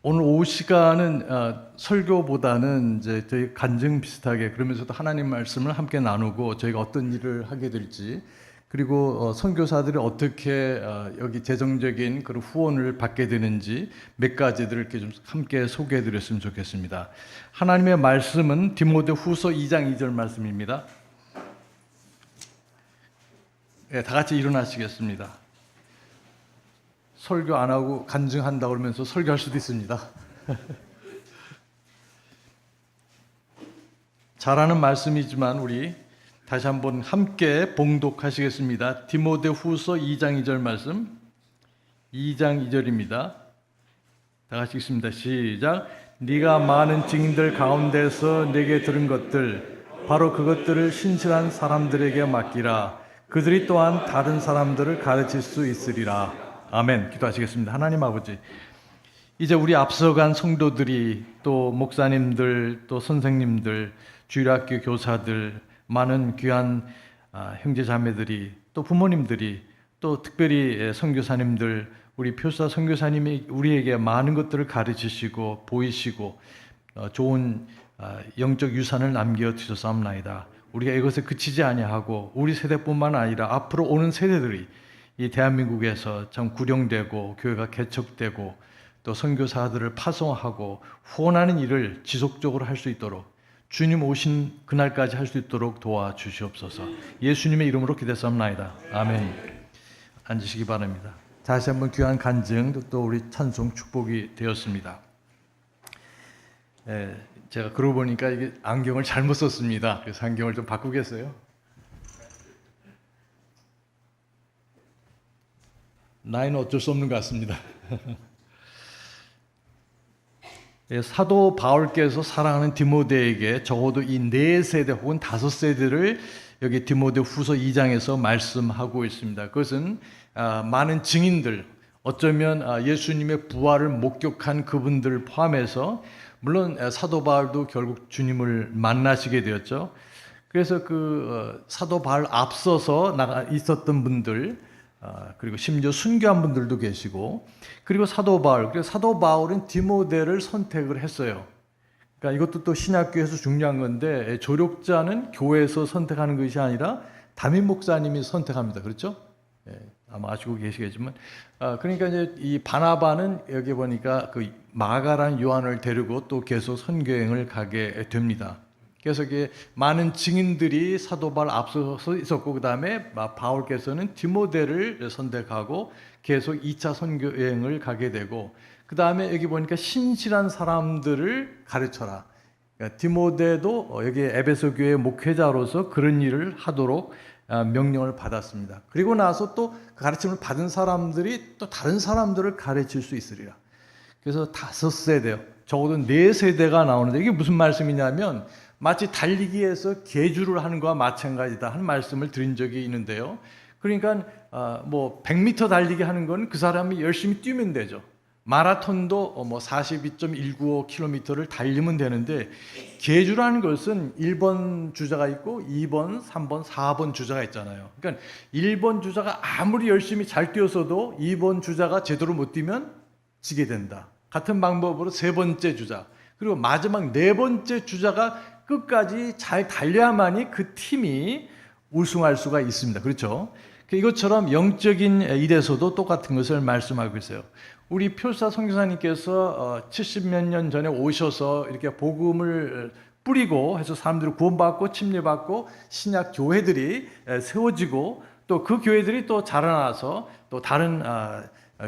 오늘 오후 시간은 설교보다는 이제 저희 간증 비슷하게 그러면서도 하나님 말씀을 함께 나누고 저희가 어떤 일을 하게 될지 그리고 선교사들이 어떻게 여기 재정적인 그런 후원을 받게 되는지 몇 가지들을 이렇게 좀 함께 소개해 드렸으면 좋겠습니다. 하나님의 말씀은 디모데후서 2장 2절 말씀입니다. 네, 다 같이 일어나시겠습니다. 설교 안 하고 간증한다 그러면서 설교할 수도 있습니다. 잘하는 말씀이지만 우리 다시 한번 함께 봉독하시겠습니다. 디모데후서 2장 2절 말씀 2장 2절입니다. 다 같이 읽습니다. 시작. 네가 많은 증인들 가운데서 내게 들은 것들 바로 그것들을 신실한 사람들에게 맡기라. 그들이 또한 다른 사람들을 가르칠 수 있으리라. 아멘. 기도하시겠습니다. 하나님 아버지, 이제 우리 앞서간 성도들이 또 목사님들 또 선생님들 주일학교 교사들 많은 귀한 형제 자매들이 또 부모님들이 또 특별히 선교사님들 우리 표사 선교사님이 우리에게 많은 것들을 가르치시고 보이시고 좋은 영적 유산을 남겨 주셨사옵나이다. 우리가 이것에 그치지 아니하고 우리 세대뿐만 아니라 앞으로 오는 세대들이 이 대한민국에서 참 구령되고 교회가 개척되고 또 선교사들을 파송하고 후원하는 일을 지속적으로 할 수 있도록 주님 오신 그날까지 할 수 있도록 도와주시옵소서. 예수님의 이름으로 기도했사옵나이다. 아멘. 앉으시기 바랍니다. 다시 한번 귀한 간증 또 우리 찬송 축복이 되었습니다. 제가 그러고 보니까 이게 안경을 잘못 썼습니다. 그래서 안경을 좀 바꾸겠어요? 나이는 어쩔 수 없는 것 같습니다. 사도 바울께서 사랑하는 디모데에게 적어도 이 4세대 혹은 5세대를 여기 디모데후서 2장에서 말씀하고 있습니다. 그것은 많은 증인들, 어쩌면 예수님의 부활을 목격한 그분들을 포함해서 물론 사도 바울도 결국 주님을 만나시게 되었죠. 그래서 그 사도 바울 앞서서 있었던 분들 그리고 심지어 순교한 분들도 계시고 그리고 사도 바울, 그래서 사도 바울은 디모데를 선택을 했어요. 그러니까 이것도 또 신학교에서 중요한 건데 조력자는 교회에서 선택하는 것이 아니라 담임 목사님이 선택합니다. 그렇죠? 아마 아시고 계시겠지만 그러니까 이제 이 바나바는 여기 보니까 그 마가란 요한을 데리고 또 계속 선교행을 가게 됩니다. 그래서 많은 증인들이 사도 바울 앞서서 있었고 그 다음에 바울께서는 디모데를 선택하고 계속 2차 선교 여행을 가게 되고 그 다음에 여기 보니까 신실한 사람들을 가르쳐라. 그러니까 디모데도 여기 에베소 교회 목회자로서 그런 일을 하도록 명령을 받았습니다. 그리고 나서 또 가르침을 받은 사람들이 또 다른 사람들을 가르칠 수 있으리라. 그래서 5세대요. 적어도 4세대가 나오는데 이게 무슨 말씀이냐면 마치 달리기에서 계주를 하는 것과 마찬가지다 하는 말씀을 드린 적이 있는데요. 그러니까 뭐 100m 달리기 하는 건 그 사람이 열심히 뛰면 되죠. 마라톤도 뭐 42.195km를 달리면 되는데 계주라는 것은 1번 주자가 있고 2번, 3번, 4번 주자가 있잖아요. 그러니까 1번 주자가 아무리 열심히 잘 뛰어서도 2번 주자가 제대로 못 뛰면 지게 된다. 같은 방법으로 3번째 주자 그리고 마지막 4번째 주자가 끝까지 잘 달려야만이 그 팀이 우승할 수가 있습니다. 그렇죠? 이것처럼 영적인 일에서도 똑같은 것을 말씀하고 있어요. 우리 표사 선교사님께서 70몇 년 전에 오셔서 이렇게 복음을 뿌리고 해서 사람들을 구원받고 침례받고 신약 교회들이 세워지고 또 그 교회들이 또 자라나서 또 다른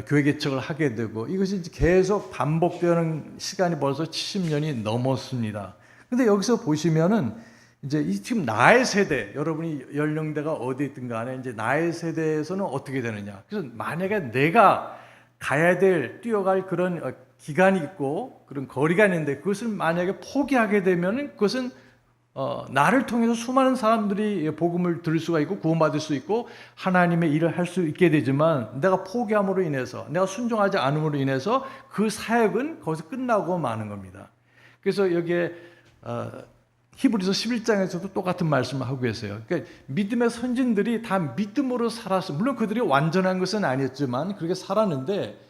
교회 개척을 하게 되고 이것이 계속 반복되는 시간이 벌써 70년이 넘었습니다. 근데 여기서 보시면은 이제 지금 나의 세대, 여러분이 연령대가 어디 있든 간에 이제 나의 세대에서는 어떻게 되느냐. 그래서 만약에 내가 가야 될, 뛰어갈 그런 기간이 있고 그런 거리가 있는데 그것을 만약에 포기하게 되면은 그것은 나를 통해서 수많은 사람들이 복음을 들을 수가 있고 구원받을 수 있고 하나님의 일을 할 수 있게 되지만 내가 포기함으로 인해서 내가 순종하지 않음으로 인해서 그 사역은 거기서 끝나고 마는 겁니다. 그래서 여기에 히브리서 11장에서도 똑같은 말씀을 하고 계세요. 그러니까 믿음의 선진들이 다 믿음으로 살았어. 물론 그들이 완전한 것은 아니었지만 그렇게 살았는데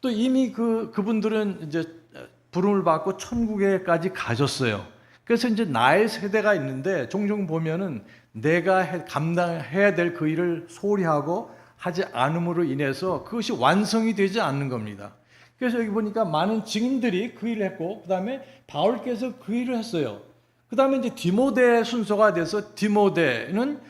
또 이미 그분들은 이제 부름을 받고 천국에까지 가셨어요. 그래서 이제 나의 세대가 있는데 종종 보면은 내가 감당해야 될 그 일을 소홀히 하고 하지 않음으로 인해서 그것이 완성이 되지 않는 겁니다. 그래서 여기 보니까 많은 증인들이 그 일을 했고, 그 다음에 바울께서 그 일을 했어요. 그 다음에 이제 디모데 순서가 돼서 디모데는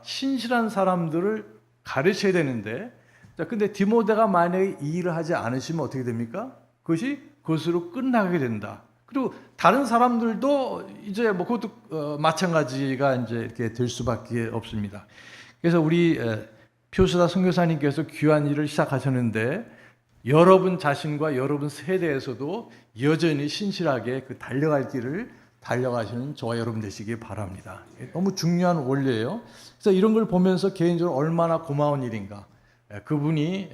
신실한 사람들을 가르쳐야 되는데, 자, 근데 디모데가 만약에 이 일을 하지 않으시면 어떻게 됩니까? 그것으로 끝나게 된다. 그리고 다른 사람들도 이제 뭐 그것도 마찬가지가 이제 이렇게 될 수밖에 없습니다. 그래서 우리 표수다 선교사님께서 귀한 일을 시작하셨는데 여러분 자신과 여러분 세대에서도 여전히 신실하게 그 달려갈 길을 달려가시는 저와 여러분 되시기 바랍니다. 너무 중요한 원리예요. 그래서 이런 걸 보면서 개인적으로 얼마나 고마운 일인가. 그분이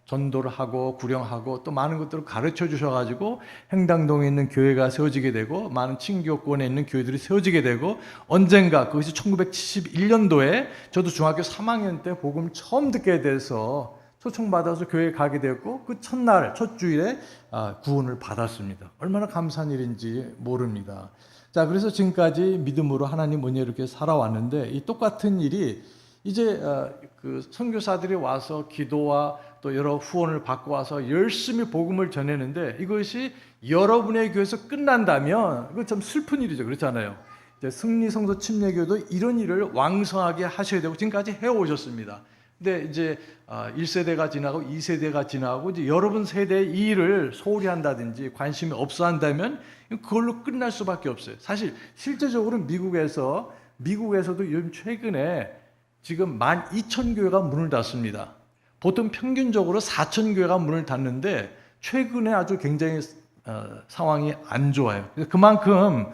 전도를 하고 구령하고 또 많은 것들을 가르쳐 주셔가지고 행당동에 있는 교회가 세워지게 되고 많은 친교권에 있는 교회들이 세워지게 되고 언젠가 그것이 1971년도에 저도 중학교 3학년 때 복음 처음 듣게 돼서 초청받아서 교회에 가게 되었고 그 첫날 첫 주일에 구원을 받았습니다. 얼마나 감사한 일인지 모릅니다. 자, 그래서 지금까지 믿음으로 하나님 은혜 이렇게 살아왔는데 이 똑같은 일이 이제 그 선교사들이 와서 기도와 또 여러 후원을 받고 와서 열심히 복음을 전했는데 이것이 여러분의 교회에서 끝난다면 이거 참 슬픈 일이죠. 그렇잖아요. 이제 승리성도 침례교도 이런 일을 왕성하게 하셔야 되고 지금까지 해오셨습니다. 근데 이제 1세대가 지나고 2세대가 지나고 이제 여러분 세대의 이 일을 소홀히 한다든지 관심이 없어 한다면 그걸로 끝날 수밖에 없어요. 사실 실제적으로 미국에서도 요즘 최근에 지금 12,000교회가 문을 닫습니다. 보통 평균적으로 4,000교회가 문을 닫는데 최근에 아주 굉장히 상황이 안 좋아요. 그만큼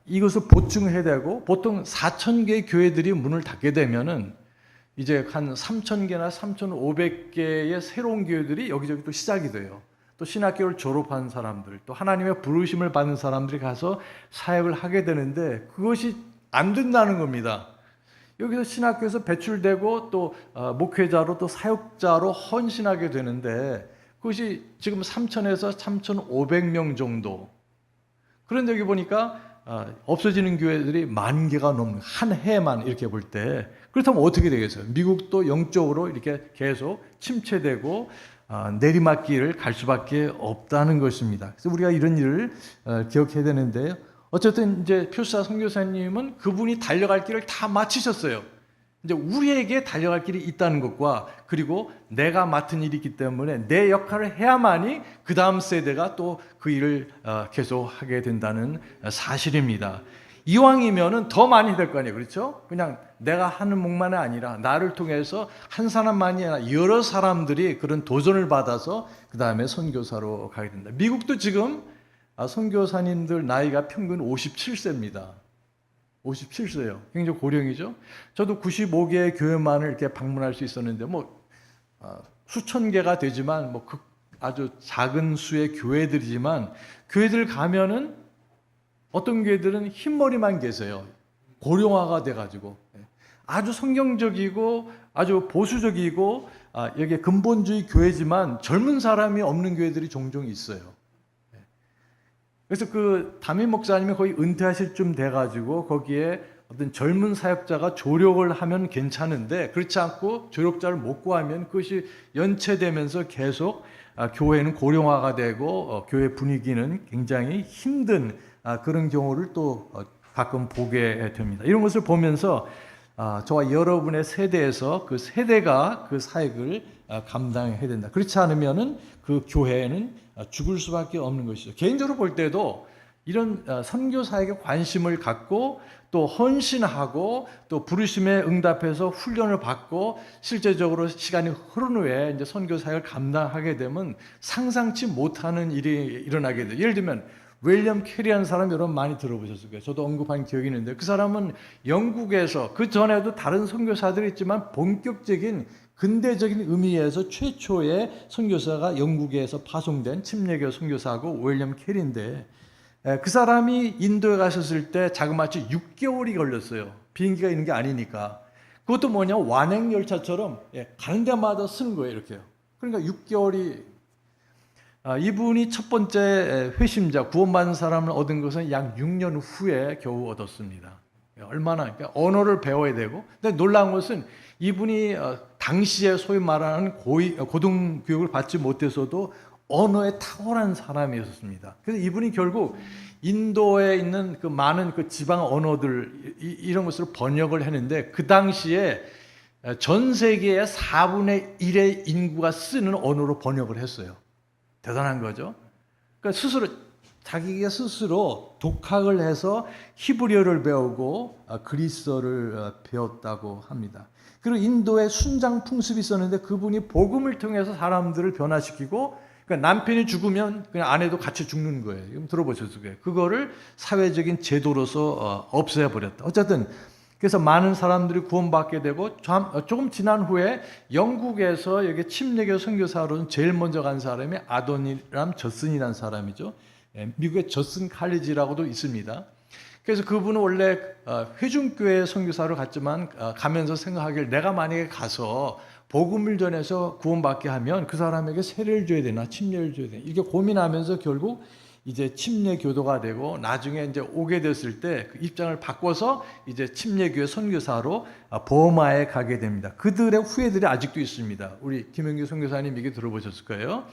이것을 보충해야 되고 보통 4,000개의 교회들이 문을 닫게 되면은 이제 한 3,000개나 3,500개의 새로운 교회들이 여기저기 또 시작이 돼요. 또 신학교를 졸업한 사람들, 또 하나님의 부르심을 받는 사람들이 가서 사역을 하게 되는데 그것이 안 된다는 겁니다. 여기서 신학교에서 배출되고 또 목회자로 또 사역자로 헌신하게 되는데 그것이 지금 3,000에서 3,500명 정도. 그런데 여기 보니까 없어지는 교회들이 10,000개가 넘는 한 해만 이렇게 볼 때 그렇다면 어떻게 되겠어요? 미국도 영적으로 이렇게 계속 침체되고 내리막길을 갈 수밖에 없다는 것입니다. 그래서 우리가 이런 일을 기억해야 되는데요. 어쨌든 이제 표수사 선교사님은 그분이 달려갈 길을 다 마치셨어요. 이제 우리에게 달려갈 길이 있다는 것과 그리고 내가 맡은 일이 있기 때문에 내 역할을 해야만이 그 다음 세대가 또 그 일을 계속 하게 된다는 사실입니다. 이왕이면은 더 많이 될 거 아니에요, 그렇죠? 그냥 내가 하는 목만이 아니라 나를 통해서 한 사람만이 아니라 여러 사람들이 그런 도전을 받아서 그 다음에 선교사로 가게 된다. 미국도 지금 선교사님들 나이가 평균 57세입니다. 57세예요. 굉장히 고령이죠. 저도 95개의 교회만을 이렇게 방문할 수 있었는데 수천 개가 되지만 아주 작은 수의 교회들이지만 교회들 가면은 어떤 교회들은 흰머리만 계세요. 고령화가 돼가지고 아주 성경적이고 아주 보수적이고 여기 근본주의 교회지만 젊은 사람이 없는 교회들이 종종 있어요. 그래서 그 담임 목사님이 거의 은퇴하실 쯤 돼가지고 거기에 어떤 젊은 사역자가 조력을 하면 괜찮은데 그렇지 않고 조력자를 못 구하면 그것이 연체되면서 계속 교회는 고령화가 되고 교회 분위기는 굉장히 힘든 그런 경우를 또 가끔 보게 됩니다. 이런 것을 보면서 저와 여러분의 세대에서 그 세대가 그 사역을 감당해야 된다. 그렇지 않으면은 그 교회는 죽을 수밖에 없는 것이죠. 개인적으로 볼 때도 이런 선교 사역에 관심을 갖고 또 헌신하고 또 부르심에 응답해서 훈련을 받고 실제적으로 시간이 흐른 후에 이제 선교 사역을 감당하게 되면 상상치 못하는 일이 일어나게 돼요. 예를 들면 윌리엄 캐리라는 사람 여러분 많이 들어보셨을 거예요. 저도 언급한 기억이 있는데 그 사람은 영국에서 그 전에도 다른 선교사들이 있지만 본격적인 근대적인 의미에서 최초의 선교사가 영국에서 파송된 침례교 선교사고 윌리엄 캐리인데 그 사람이 인도에 가셨을 때 자그마치 6개월이 걸렸어요. 비행기가 있는 게 아니니까. 그것도 뭐냐 완행 열차처럼 가는 데마다 쓰는 거예요. 이렇게요. 그러니까 6개월이 이분이 첫 번째 회심자 구원받은 사람을 얻은 것은 약 6년 후에 겨우 얻었습니다. 얼마나 그러니까 언어를 배워야 되고, 근데 놀라운 것은 이분이 당시에 소위 말하는 고등 교육을 받지 못해서도 언어에 탁월한 사람이었습니다. 그래서 이분이 결국 인도에 있는 그 많은 그 지방 언어들 이런 것을 번역을 했는데, 그 당시에 전 세계의 4분의 1의 인구가 쓰는 언어로 번역을 했어요. 대단한 거죠. 그러니까 자기가 스스로 독학을 해서 히브리어를 배우고 그리스어를 배웠다고 합니다. 그리고 인도에 순장 풍습이 있었는데 그분이 복음을 통해서 사람들을 변화시키고, 그러니까 남편이 죽으면 그냥 아내도 같이 죽는 거예요. 이거 들어보셨을 거예요. 그거를 사회적인 제도로서 없애버렸다. 어쨌든 그래서 많은 사람들이 구원받게 되고, 조금 지난 후에 영국에서 여기 침례교 선교사로는 제일 먼저 간 사람이 아도니람 저슨이라는 사람이죠. 미국의 저슨 칼리지라고도 있습니다. 그래서 그분은 원래 회중교회 선교사로 갔지만 가면서 생각하길, 내가 만약에 가서 복음을 전해서 구원받게 하면 그 사람에게 세례를 줘야 되나 침례를 줘야 되나 이렇게 고민하면서 결국 이제 침례 교도가 되고, 나중에 이제 오게 됐을 때 그 입장을 바꿔서 이제 침례교회 선교사로 버마에 가게 됩니다. 그들의 후예들이 아직도 있습니다. 우리 김영규 선교사님 얘기 들어보셨을 거예요.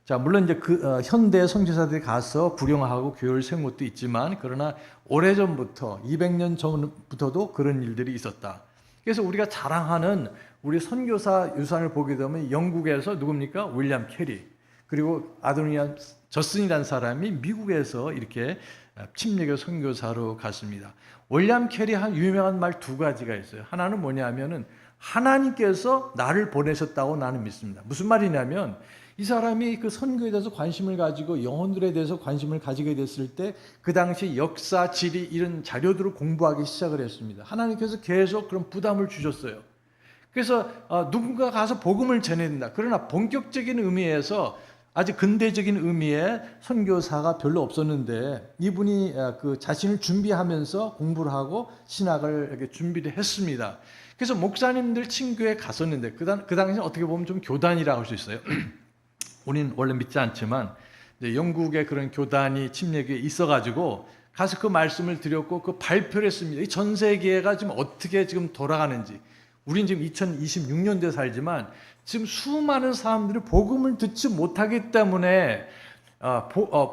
자, 물론 이제 현대 선교사들이 가서 구령하고 교회를 세운 것도 있지만, 그러나 오래전부터 200년 전부터도 그런 일들이 있었다. 그래서 우리가 자랑하는 우리 선교사 유산을 보게 되면 영국에서 누굽니까? 윌리엄 캐리, 그리고 아도니아 저슨이라는 사람이 미국에서 이렇게 침례교 선교사로 갔습니다. 윌리엄 캐리 한 유명한 말 2가지가 있어요. 하나는 뭐냐면은 하나님께서 나를 보내셨다고 나는 믿습니다. 무슨 말이냐면, 이 사람이 그 선교에 대해서 관심을 가지고 영혼들에 대해서 관심을 가지게 됐을 때 그 당시 역사, 지리 이런 자료들을 공부하기 시작을 했습니다. 하나님께서 계속 그런 부담을 주셨어요. 그래서 누군가 가서 복음을 전해야 된다. 그러나 본격적인 의미에서, 아직 근대적인 의미의 선교사가 별로 없었는데, 이분이 그 자신을 준비하면서 공부를 하고 신학을 이렇게 준비를 했습니다. 그래서 목사님들 친교에 갔었는데, 그 당시에 어떻게 보면 좀 교단이라고 할 수 있어요. 우리는 원래 믿지 않지만 영국의 그런 교단이 침례교에 있어가지고 가서 그 말씀을 드렸고 그 발표를 했습니다. 이 전 세계가 지금 어떻게 지금 돌아가는지. 우린 지금 2026년도에 살지만 지금 수많은 사람들이 복음을 듣지 못하기 때문에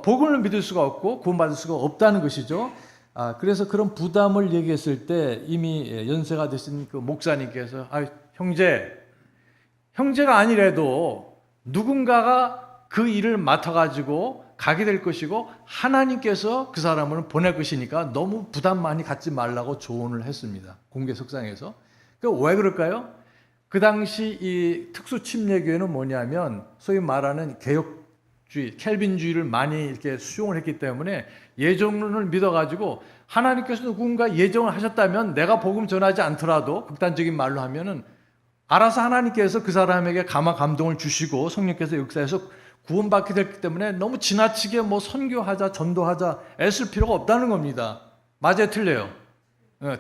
복음을 믿을 수가 없고 구원받을 수가 없다는 것이죠. 그래서 그런 부담을 얘기했을 때 이미 연세가 되신 그 목사님께서, 형제가 아니래도 누군가가 그 일을 맡아가지고 가게 될 것이고 하나님께서 그 사람을 보낼 것이니까 너무 부담 많이 갖지 말라고 조언을 했습니다. 공개 석상에서. 왜 그럴까요? 그 당시 이 특수 침례교회는 뭐냐면 소위 말하는 개혁주의, 켈빈주의를 많이 이렇게 수용을 했기 때문에 예정론을 믿어가지고 하나님께서 누군가 예정을 하셨다면 내가 복음 전하지 않더라도, 극단적인 말로 하면은 알아서 하나님께서 그 사람에게 감동을 주시고 성령께서 역사해서 구원받게 됐기 때문에 너무 지나치게 뭐 선교하자, 전도하자 애쓸 필요가 없다는 겁니다. 맞아요, 틀려요?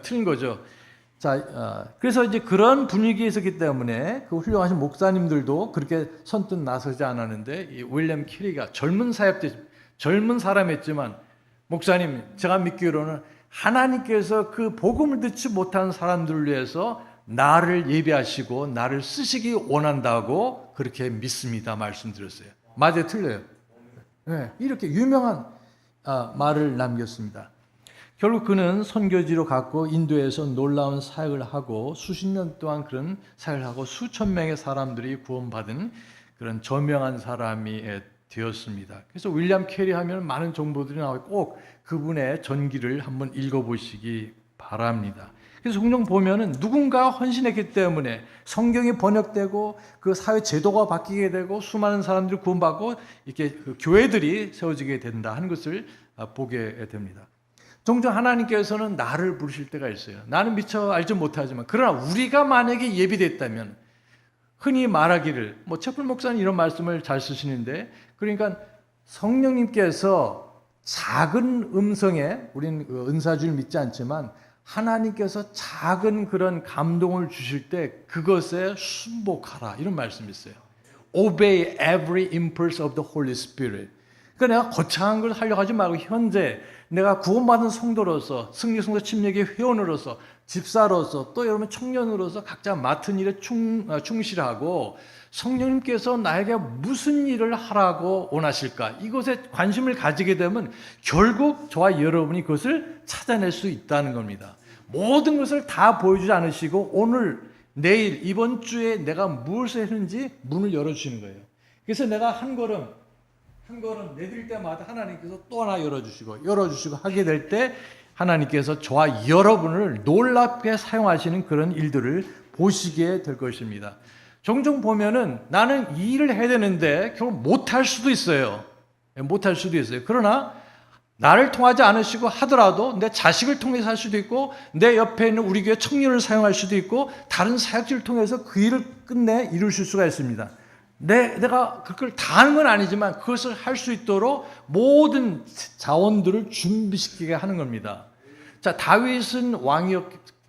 틀린 거죠. 자, 그래서 이제 그런 분위기에 있었기 때문에 그 훌륭하신 목사님들도 그렇게 선뜻 나서지 않았는데, 이 윌리엄 캐리가 젊은 사람이었지만, 목사님, 제가 믿기로는 하나님께서 그 복음을 듣지 못한 사람들을 위해서 나를 예비하시고 나를 쓰시기 원한다고 그렇게 믿습니다 말씀드렸어요. 맞아요, 틀려요? 네, 이렇게 유명한 말을 남겼습니다. 결국 그는 선교지로 갔고 인도에서 놀라운 사역을 하고 수십 년 동안 그런 사역을 하고 수천 명의 사람들이 구원받은 그런 저명한 사람이 되었습니다. 그래서 윌리엄 캐리 하면 많은 정보들이 나오고 꼭 그분의 전기를 한번 읽어보시기 바랍니다. 그래서 종종 보면은 누군가 헌신했기 때문에 성경이 번역되고 그 사회 제도가 바뀌게 되고 수많은 사람들이 구원받고 이렇게 그 교회들이 세워지게 된다 하는 것을 보게 됩니다. 종종 하나님께서는 나를 부르실 때가 있어요. 나는 미처 알지 못하지만, 그러나 우리가 만약에 예비됐다면, 흔히 말하기를, 뭐 채플 목사는 이런 말씀을 잘 쓰시는데, 그러니까 성령님께서 작은 음성에, 우리는 은사주를 믿지 않지만 하나님께서 작은 그런 감동을 주실 때 그것에 순복하라, 이런 말씀이 있어요. obey every impulse of the Holy Spirit. 그러니까 내가 거창한 걸 하려고 하지 말고 현재 내가 구원받은 성도로서 승리성도 침례교회 회원으로서 집사로서 또 여러분 청년으로서 각자 맡은 일에 충실하고 성령님께서 나에게 무슨 일을 하라고 원하실까? 이것에 관심을 가지게 되면 결국 저와 여러분이 그것을 찾아낼 수 있다는 겁니다. 모든 것을 다 보여주지 않으시고 오늘, 내일, 이번 주에 내가 무엇을 했는지 문을 열어주시는 거예요. 그래서 내가 한 걸음 내딜 때마다 하나님께서 또 하나 열어주시고 하게 될 때 하나님께서 저와 여러분을 놀랍게 사용하시는 그런 일들을 보시게 될 것입니다. 종종 보면은 나는 이 일을 해야 되는데 결국 못할 수도 있어요. 못할 수도 있어요. 그러나 나를 통하지 않으시고 하더라도 내 자식을 통해서 할 수도 있고 내 옆에 있는 우리 교회 청년을 사용할 수도 있고 다른 사역지를 통해서 그 일을 끝내 이루실 수가 있습니다. 내가 그걸 다 하는 건 아니지만 그것을 할 수 있도록 모든 자원들을 준비시키게 하는 겁니다. 자, 다윗은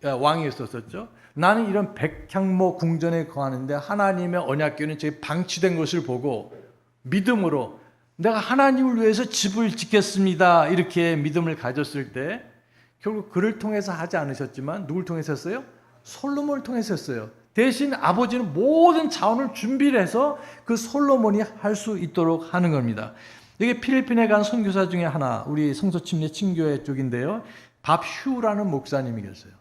왕이었었죠. 나는 이런 백향목 궁전에 거하는데 하나님의 언약궤는 제 방치된 것을 보고 믿음으로 내가 하나님을 위해서 집을 짓겠습니다. 이렇게 믿음을 가졌을 때 결국 그를 통해서 하지 않으셨지만 누굴 통해서 했어요? 솔로몬을 통해서 했어요. 대신 아버지는 모든 자원을 준비를 해서 그 솔로몬이 할 수 있도록 하는 겁니다. 이게 필리핀에 간 선교사 중에 하나, 우리 성서침례 친교회 쪽인데요. 밥 휴라는 목사님이 계세요.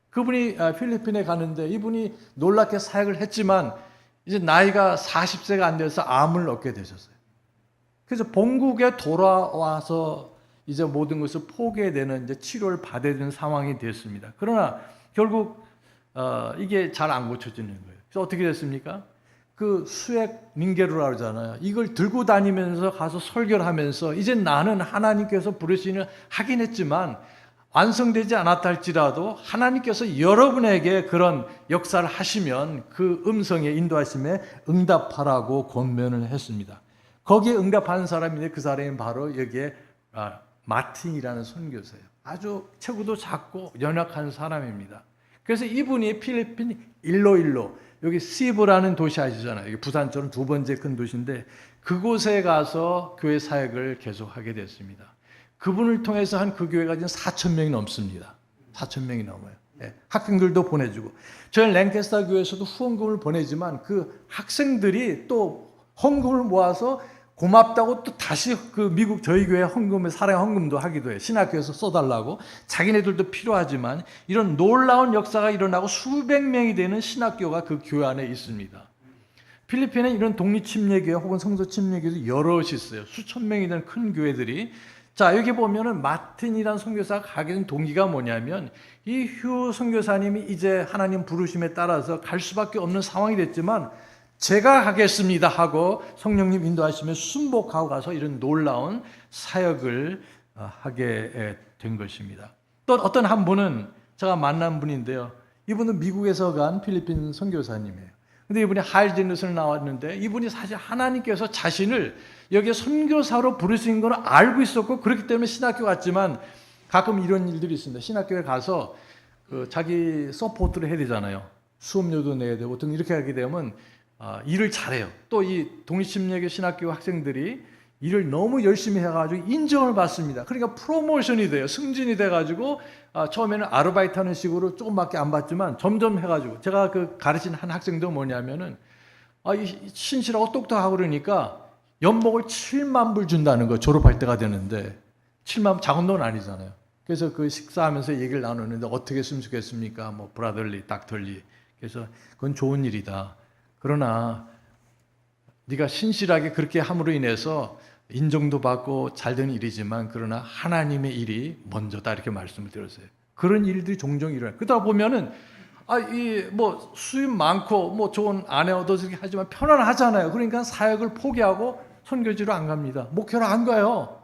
그분이 필리핀에 가는데 이분이 놀랍게 사역을 했지만 이제 나이가 40세가 안 돼서 암을 얻게 되셨어요. 그래서 본국에 돌아와서 이제 모든 것을 포기해야 되는 이제 치료를 받아야 되는 상황이 됐습니다. 그러나 결국 이게 잘 안 고쳐지는 거예요. 그래서 어떻게 됐습니까? 그 수액 닌게루라고 하잖아요. 이걸 들고 다니면서 가서 설교를 하면서 이제 나는 하나님께서 부르시는 하긴 했지만 완성되지 않았다 할지라도 하나님께서 여러분에게 그런 역사를 하시면 그 음성에 인도하심에 응답하라고 권면을 했습니다. 거기에 응답하는 사람인데 그 사람이 바로 여기에 마틴이라는 선교사예요. 아주 체구도 작고 연약한 사람입니다. 그래서 이분이 필리핀 일로일로 여기 시부라는 도시 아시잖아요. 여기 부산처럼 두 번째 큰 도시인데 그곳에 가서 교회 사역을 계속하게 됐습니다. 그분을 통해서 한 그 교회가 지금 4,000명이 넘습니다. 4,000명이 넘어요. 네. 학생들도 보내주고 저희 랭캐스터 교회에서도 후원금을 보내지만 그 학생들이 또 헌금을 모아서 고맙다고 또 다시 그 미국 저희 교회 헌금에 사랑 헌금도 하기도 해요. 신학교에서 써달라고. 자기네들도 필요하지만 이런 놀라운 역사가 일어나고 수백 명이 되는 신학교가 그 교회 안에 있습니다. 필리핀에 이런 독립침례교회 혹은 성서침례교회도 여럿이 있어요. 수천 명이 되는 큰 교회들이. 자, 여기 보면은 마틴이라는 선교사가 가게 된 동기가 뭐냐면 이 휴 선교사님이 이제 하나님 부르심에 따라서 갈 수밖에 없는 상황이 됐지만 제가 하겠습니다 하고 성령님 인도하시면 순복하고 가서 이런 놀라운 사역을 하게 된 것입니다. 또 어떤 한 분은 제가 만난 분인데요. 이분은 미국에서 간 필리핀 선교사님이에요. 근데 이분이 하이젠에서 나왔는데 이분이 사실 하나님께서 자신을 여기에 선교사로 부르신 걸 알고 있었고 그렇기 때문에 신학교 갔지만 가끔 이런 일들이 있습니다. 신학교에 가서 자기 서포트를 해야 되잖아요. 수업료도 내야 되고 등 이렇게 하게 되면 일을 잘해요. 또 이 독립침례교 신학교 학생들이 일을 너무 열심히 해가지고 인정을 받습니다. 그러니까 프로모션이 돼요. 승진이 돼가지고 처음에는 아르바이트 하는 식으로 조금밖에 안 받지만 점점 해가지고 제가 그 가르친 한 학생도 뭐냐면은 신실하고 똑똑하고 그러니까 연봉을 7만 불 준다는 거 졸업할 때가 되는데 7만 작은 돈 아니잖아요. 그래서 그 식사하면서 얘기를 나누는데 어떻게 했으면 좋겠습니까? 뭐 브라더리, 닥터리. 그래서 그건 좋은 일이다. 그러나 네가 신실하게 그렇게 함으로 인해서 인정도 받고 잘 되는 일이지만 그러나 하나님의 일이 먼저다 이렇게 말씀을 드렸어요. 그런 일들이 종종 일어나요. 그러다 보면은 뭐 수입 많고 뭐 좋은 아내 얻어서 하지만 편안하잖아요. 그러니까 사역을 포기하고 선교지로 안 갑니다. 목회로 안 가요.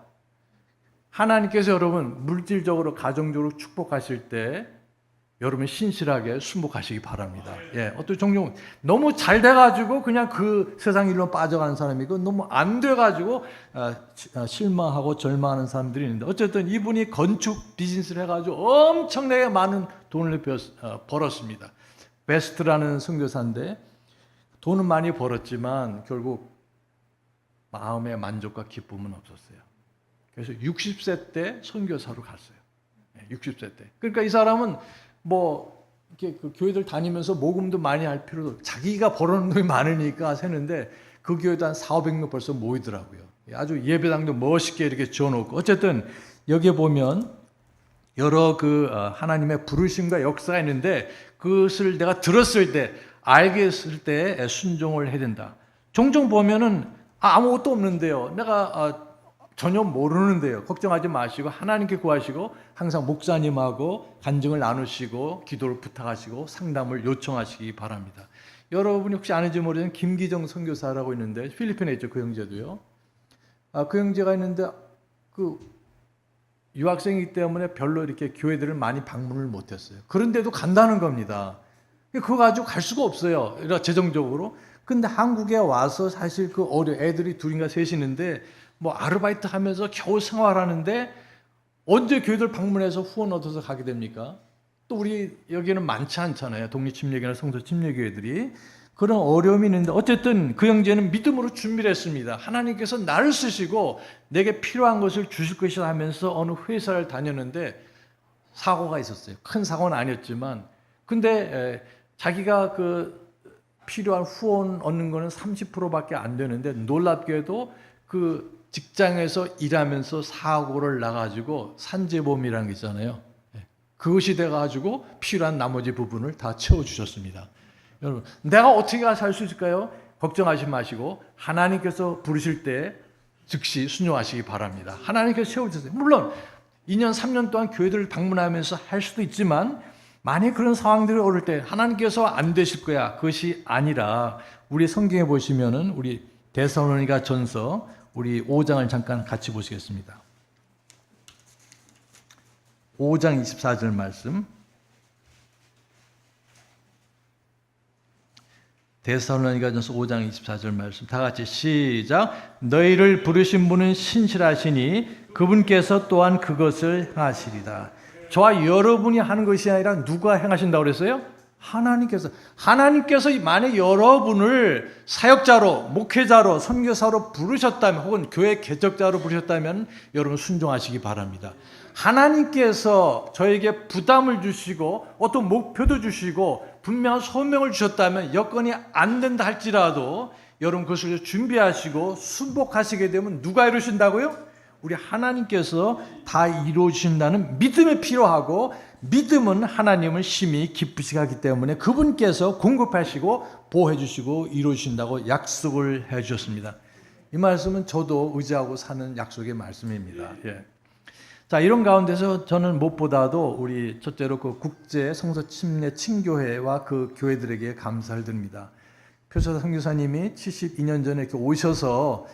하나님께서 여러분 물질적으로 가정적으로 축복하실 때 여러분 신실하게 순복하시기 바랍니다. 예, 어떤 종종 너무 잘 돼가지고 그냥 그 세상 일로 빠져가는 사람이고 너무 안 돼가지고 실망하고 절망하는 사람들이 있는데 어쨌든 이분이 건축 비즈니스를 해가지고 엄청나게 많은 돈을 벌었습니다. 베스트라는 선교사인데 돈은 많이 벌었지만 결국 마음의 만족과 기쁨은 없었어요. 그래서 60세 때 선교사로 갔어요. 60세 때. 그러니까 이 사람은 뭐 이렇게 그 교회들 다니면서 모금도 많이 할 필요도, 자기가 벌어놓은 돈이 많으니까 세는데 그 교회도 한 4,500명 벌써 모이더라고요. 아주 예배당도 멋있게 이렇게 지어놓고. 어쨌든 여기에 보면 여러 그 하나님의 부르심과 역사가 있는데 그것을 내가 들었을 때, 알겠을 때 순종을 해야 된다. 종종 보면은 아무것도 없는데요, 내가 전혀 모르는데요, 걱정하지 마시고 하나님께 구하시고 항상 목사님하고 간증을 나누시고 기도를 부탁하시고 상담을 요청하시기 바랍니다. 여러분이 혹시 아는지 모르지만 김기정 선교사라고 있는데 필리핀에 있죠. 그 형제도요. 그 형제가 있는데 그 유학생이기 때문에 별로 이렇게 교회들을 많이 방문을 못했어요. 그런데도 간다는 겁니다. 그거 가지고 갈 수가 없어요, 재정적으로. 근데 한국에 와서 사실 그 애들이 둘인가 셋이는데 뭐 아르바이트 하면서 겨우 생활하는데 언제 교회들 방문해서 후원 얻어서 가게 됩니까? 또 우리 여기는 많지 않잖아요. 독립침례교회나 성서침례교회들이. 그런 어려움이 있는데 어쨌든 그 형제는 믿음으로 준비를 했습니다. 하나님께서 나를 쓰시고 내게 필요한 것을 주실 것이라 하면서 어느 회사를 다녔는데 사고가 있었어요. 큰 사고는 아니었지만, 근데 자기가 그 필요한 후원 얻는 거는 30%밖에 안 되는데 놀랍게도 그 직장에서 일하면서 사고를 나가지고 산재보험이라는 게 있잖아요. 그것이 돼가지고 필요한 나머지 부분을 다 채워주셨습니다. 여러분, 내가 어떻게 살 수 있을까요? 걱정하지 마시고 하나님께서 부르실 때 즉시 순종하시기 바랍니다. 하나님께서 세워주세요. 물론 2년 3년 동안 교회들을 방문하면서 할 수도 있지만 만약 그런 상황들이 오를 때 하나님께서 안 되실 거야, 그것이 아니라 우리 성경에 보시면은 우리 데살로니가 전서 우리 5장을 잠깐 같이 보시겠습니다. 5장 24절 말씀. 데살로니가전서 5장 24절 말씀 다 같이 시작. 너희를 부르신 분은 신실하시니 그분께서 또한 그것을 행하시리다. 저와 여러분이 하는 것이 아니라 누가 행하신다고 그랬어요? 하나님께서. 하나님께서 만약 여러분을 사역자로, 목회자로, 선교사로 부르셨다면 혹은 교회 개척자로 부르셨다면 여러분 순종하시기 바랍니다. 하나님께서 저에게 부담을 주시고 어떤 목표도 주시고 분명한 소명을 주셨다면 여건이 안 된다 할지라도 여러분 그것을 준비하시고 순복하시게 되면 누가 이루신다고요? 우리 하나님께서 다 이루어주신다는 믿음이 필요하고, 믿음은 하나님을 심히 기쁘시게 하기 때문에 그분께서 공급하시고 보호해 주시고 이루어주신다고 약속을 해 주셨습니다. 이 말씀은 저도 의지하고 사는 약속의 말씀입니다. 자, 이런 가운데서 저는 무엇보다도 우리 첫째로 그 국제 성서 침례 친교회와 그 교회들에게 감사를 드립니다. 표서사 선교사님이 72년 전에 이렇게 오셔서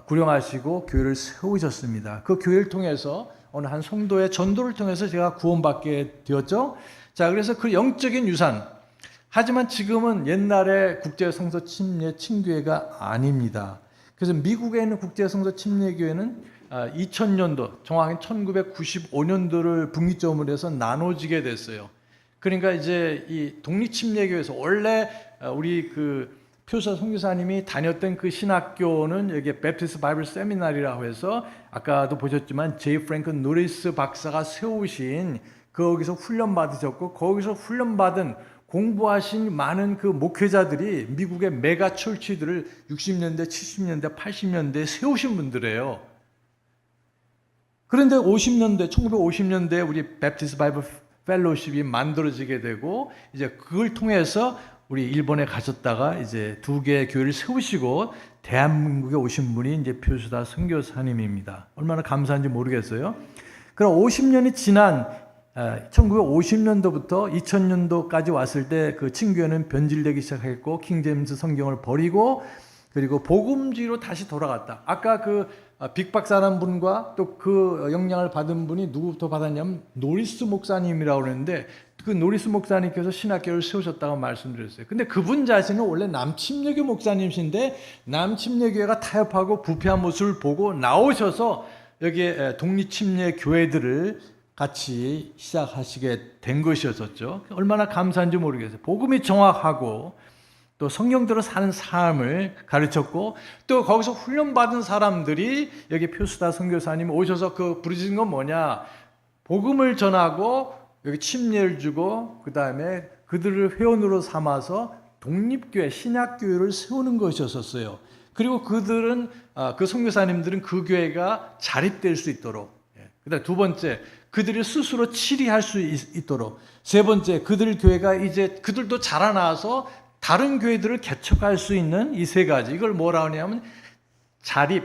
구령하시고 교회를 세우셨습니다. 그 교회를 통해서 어느 한 성도의 전도를 통해서 제가 구원받게 되었죠. 자, 그래서 그 영적인 유산. 하지만 지금은 옛날의 국제 성서 침례 친교회가 아닙니다. 그래서 미국에 있는 국제 성서 침례교회는 2000년도, 정확히 1995년도를 분기점으로 해서 나눠지게 됐어요. 그러니까 이제 이 독립침례교회에서 원래 우리 그 표서 선교사님이 다녔던 그 신학교는 여기 베프티스트 바이블 세미나리라고 해서 아까도 보셨지만 제이 프랭큰 노리스 박사가 세우신, 거기서 훈련 받으셨고 거기서 훈련 받은 공부하신 많은 그 목회자들이 미국의 메가 철치들을 60년대, 70년대, 80년대에 세우신 분들이에요. 그런데 1950년대에 우리 베프티스트 바이블 펠로십이 만들어지게 되고 이제 그걸 통해서 우리 일본에 가셨다가 이제 두 개의 교회를 세우시고 대한민국에 오신 분이 이제 표수다 선교사님입니다. 얼마나 감사한지 모르겠어요. 그럼 50년이 지난 1950년도부터 2000년도까지 왔을 때 그 친교회는 변질되기 시작했고 킹제임스 성경을 버리고 그리고 복음주의로 다시 돌아갔다. 아까 그 빅 박사라는 분과 또 그 영향을 받은 분이 누구부터 받았냐면 노리스 목사님이라고 그러는데 그 노리스 목사님께서 신학교를 세우셨다고 말씀드렸어요. 근데 그분 자신은 원래 남침례교 목사님이신데 남침례교회가 타협하고 부패한 모습을 보고 나오셔서 여기에 독립침례 교회들을 같이 시작하시게 된 것이었었죠. 얼마나 감사한지 모르겠어요. 복음이 정확하고 또 성경대로 사는 삶을 가르쳤고, 또 거기서 훈련받은 사람들이 여기 표수다 선교사님 오셔서 그 부르신 건 뭐냐, 복음을 전하고 여기 침례를 주고 그 다음에 그들을 회원으로 삼아서 독립교회, 신약교회를 세우는 것이었어요. 그리고 그들은 그 선교사님들은 그 교회가 자립될 수 있도록, 그다음 두 번째, 그들이 스스로 치리할 수 있도록, 세 번째, 그들 교회가 이제 그들도 자라나서 다른 교회들을 개척할 수 있는 이 세 가지, 이걸 뭐라 하냐면 자립,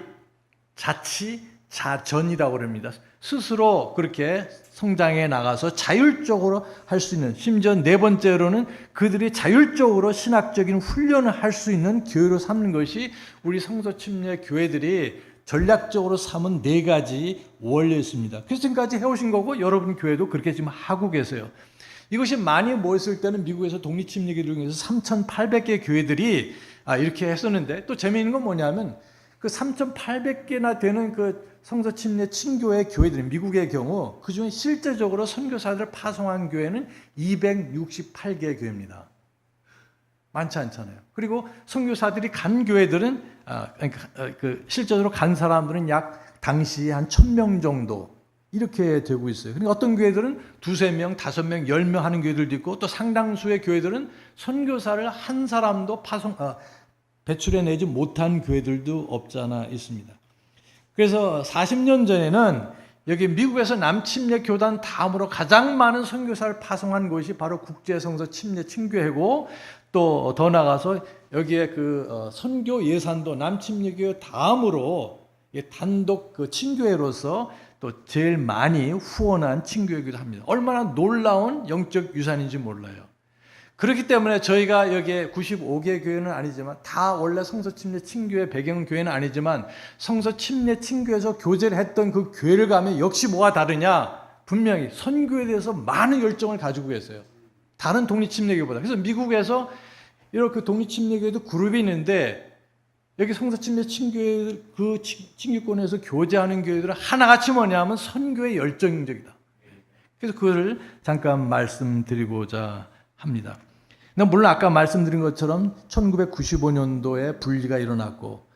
자치, 자전이라고 합니다. 스스로 그렇게 성장해 나가서 자율적으로 할 수 있는, 심지어 네 번째로는 그들이 자율적으로 신학적인 훈련을 할 수 있는 교회로 삼는 것이 우리 성서 침례 교회들이 전략적으로 삼은 네 가지 원리였습니다. 그래서 지금까지 해오신 거고, 여러분 교회도 그렇게 지금 하고 계세요. 이것이 많이 모였을 때는 미국에서 독립침례교를 통해서 3,800개 교회들이 이렇게 했었는데, 또 재미있는 건 뭐냐면 그 3,800개나 되는 그 성서침례 친교회 교회들, 미국의 경우 그 중에 실제적으로 선교사들을 파송한 교회는 268개 교회입니다. 많지 않잖아요. 그리고 선교사들이 간 교회들은 실제적으로 간 사람들은 약 당시 한 1,000명 정도 이렇게 되고 있어요. 그러니까 어떤 교회들은 2~3명, 5명, 10명 하는 교회들도 있고, 또 상당수의 교회들은 선교사를 한 사람도 배출해내지 못한 교회들도 없잖아 있습니다. 그래서 40년 전에는 여기 미국에서 남침례 교단 다음으로 가장 많은 선교사를 파송한 곳이 바로 국제성서 침례 친교회고, 또 더 나가서 여기에 그 선교 예산도 남침례교회 다음으로 단독 그 친교회로서 또 제일 많이 후원한 친교회이기도 합니다. 얼마나 놀라운 영적 유산인지 몰라요. 그렇기 때문에 저희가 여기에 95개 교회는 아니지만, 다 원래 성서침례 친교회 배경교회는 아니지만 성서침례 친교회에서 교제를 했던 그 교회를 가면 역시 뭐가 다르냐, 분명히 선교에 대해서 많은 열정을 가지고 계세요. 다른 독립침례교회보다. 그래서 미국에서 이렇게 독립침례교회도 그룹이 있는데, 여기 성서침례 친교회 그 친교권에서 교제하는 교회들은 하나같이 뭐냐면 선교의 열정적이다. 그래서 그거를 잠깐 말씀드리고자 합니다. 물론 아까 말씀드린 것처럼 1995년도에 분리가 일어났고,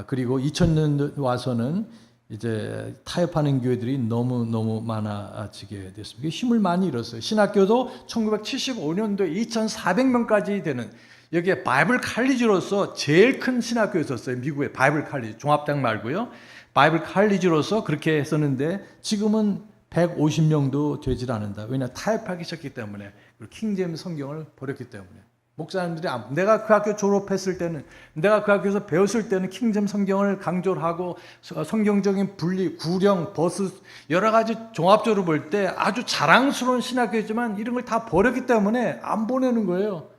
그리고 2000년 와서는 이제 타협하는 교회들이 너무 많아지게 됐습니다. 힘을 많이 잃었어요. 신학교도 1975년도에 2,400명까지 되는, 여기에 바이블 칼리지로서 제일 큰 신학교였었어요. 미국의 바이블 칼리지, 종합대학 말고요. 바이블 칼리지로서 그렇게 했었는데 지금은 150명도 되질 않는다. 왜냐, 타협하기 시작했기 때문에. 그리고 킹제임스 성경을 버렸기 때문에. 목사님들이 내가 그 학교 졸업했을 때는, 내가 그 학교에서 배웠을 때는 킹제임스 성경을 강조를 하고 성경적인 분리, 구령, 버스 여러 가지 종합적으로 볼 때 아주 자랑스러운 신학교였지만 이런 걸 다 버렸기 때문에 안 보내는 거예요.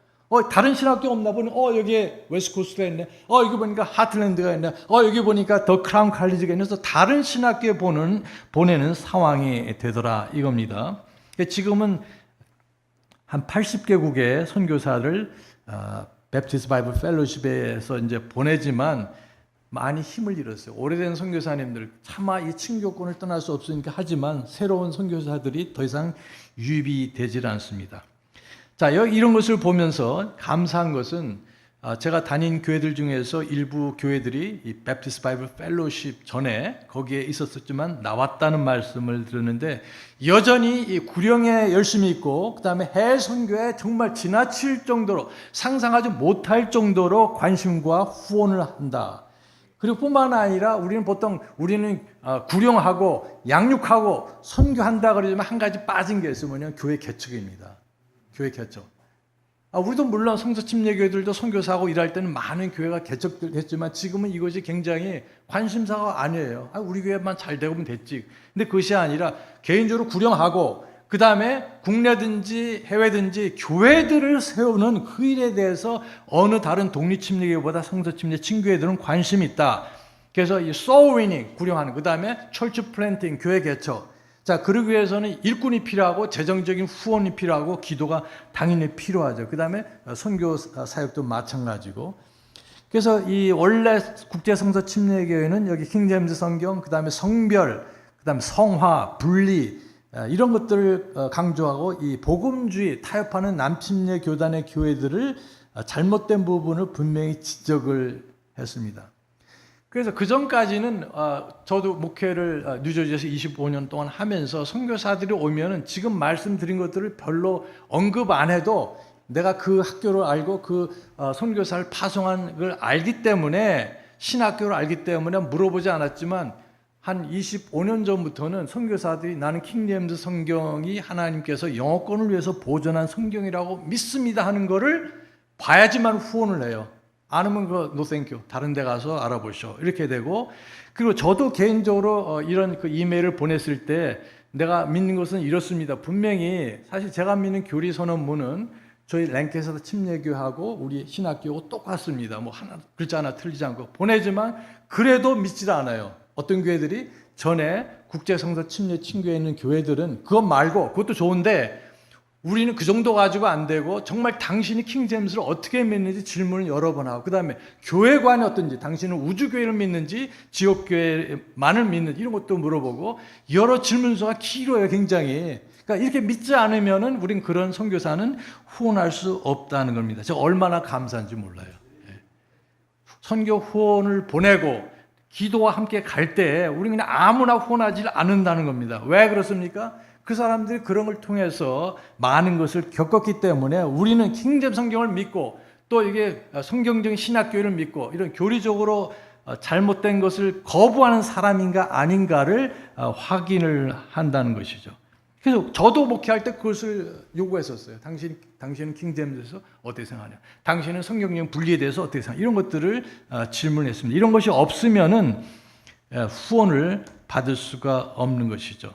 다른 신학교 없나 보니, 여기에 웨스트코스트가 있네. 여기 보니까 하틀랜드가 있네. 여기 보니까 더 크라운 칼리지가 있네. 그래서 다른 신학교에 보내는 상황이 되더라 이겁니다. 지금은 한 80개국의 선교사를 베프티스트 바이블 펠로십에서 이제 보내지만 많이 힘을 잃었어요. 오래된 선교사님들 차마 이 친교권을 떠날 수 없으니까 하지만 새로운 선교사들이 더 이상 유입이 되질 않습니다. 자, 이런 것을 보면서 감사한 것은 제가 다닌 교회들 중에서 일부 교회들이 이 베프티스트 바이블 펠로십 전에 거기에 있었지만 나왔다는 말씀을 들었는데, 여전히 이 구령에 열심히 있고, 그 다음에 해외 선교에 정말 지나칠 정도로, 상상하지 못할 정도로 관심과 후원을 한다. 그리고 뿐만 아니라 우리는 구령하고 양육하고 선교한다 그러지만 한 가지 빠진 게 있으면 교회 개척입니다. 교회 개척. 우리도 물론 성서침례교회들도 선교사하고 일할 때는 많은 교회가 개척했지만 지금은 이것이 굉장히 관심사가 아니에요. 우리 교회만 잘 되면 됐지. 근데 그것이 아니라 개인적으로 구령하고, 그 다음에 국내든지 해외든지 교회들을 세우는 그 일에 대해서 어느 다른 독립침례교회보다 성서침례 친교회들은 관심이 있다. 그래서 이 soul winning, 구령하는, 그 다음에 church planting, 교회 개척. 자, 그러기 위해서는 일꾼이 필요하고 재정적인 후원이 필요하고 기도가 당연히 필요하죠. 그 다음에 선교 사역도 마찬가지고. 그래서 이 원래 국제성서 침례교회는 여기 킹제임스 성경, 그 다음에 성별, 그 다음에 성화, 분리, 이런 것들을 강조하고 이 복음주의 타협하는 남침례 교단의 교회들을 잘못된 부분을 분명히 지적을 했습니다. 그래서 그 전까지는 저도 목회를 뉴저지에서 25년 동안 하면서 선교사들이 오면은 지금 말씀드린 것들을 별로 언급 안 해도 내가 그 학교를 알고 그 선교사를 파송한 걸 알기 때문에, 신학교를 알기 때문에 물어보지 않았지만 한 25년 전부터는 선교사들이 나는 킹제임스 성경이 하나님께서 영어권을 위해서 보존한 성경이라고 믿습니다 하는 거를 봐야지만 후원을 해요. 아니면 노 땡큐, 다른 데 가서 알아보셔, 이렇게 되고, 그리고 저도 개인적으로 이런 그 이메일을 보냈을 때 내가 믿는 것은 이렇습니다. 분명히 사실 제가 믿는 교리 선언문은 저희 랭캐스터 침례교하고 우리 신학교하고 똑같습니다. 뭐 하나 글자 하나 틀리지 않고 보내지만 그래도 믿질 않아요. 어떤 교회들이 전에 국제성서 침례 친교에 있는 교회들은 그것 말고, 그것도 좋은데 우리는 그 정도 가지고 안 되고 정말 당신이 킹제임스를 어떻게 믿는지 질문을 여러 번 하고, 그 다음에 교회관이 어떤지, 당신은 우주교회를 믿는지 지역교회만을 믿는지 이런 것도 물어보고, 여러 질문서가 길어요 굉장히. 그러니까 이렇게 믿지 않으면은 우린 그런 선교사는 후원할 수 없다는 겁니다. 제가 얼마나 감사한지 몰라요. 선교 후원을 보내고 기도와 함께 갈 때 우리는 그냥 아무나 후원하지 않는다는 겁니다. 왜 그렇습니까? 그 사람들이 그런 걸 통해서 많은 것을 겪었기 때문에 우리는 킹제임스 성경을 믿고 또 이게 성경적인 신학교를 믿고 이런 교리적으로 잘못된 것을 거부하는 사람인가 아닌가를 확인을 한다는 것이죠. 그래서 저도 목회할 때 그것을 요구했었어요. 당신은 킹제임스에서 어떻게 생각하냐? 당신은 성경적 분리에 대해서 어떻게 생각하냐? 이런 것들을 질문했습니다. 이런 것이 없으면은 후원을 받을 수가 없는 것이죠.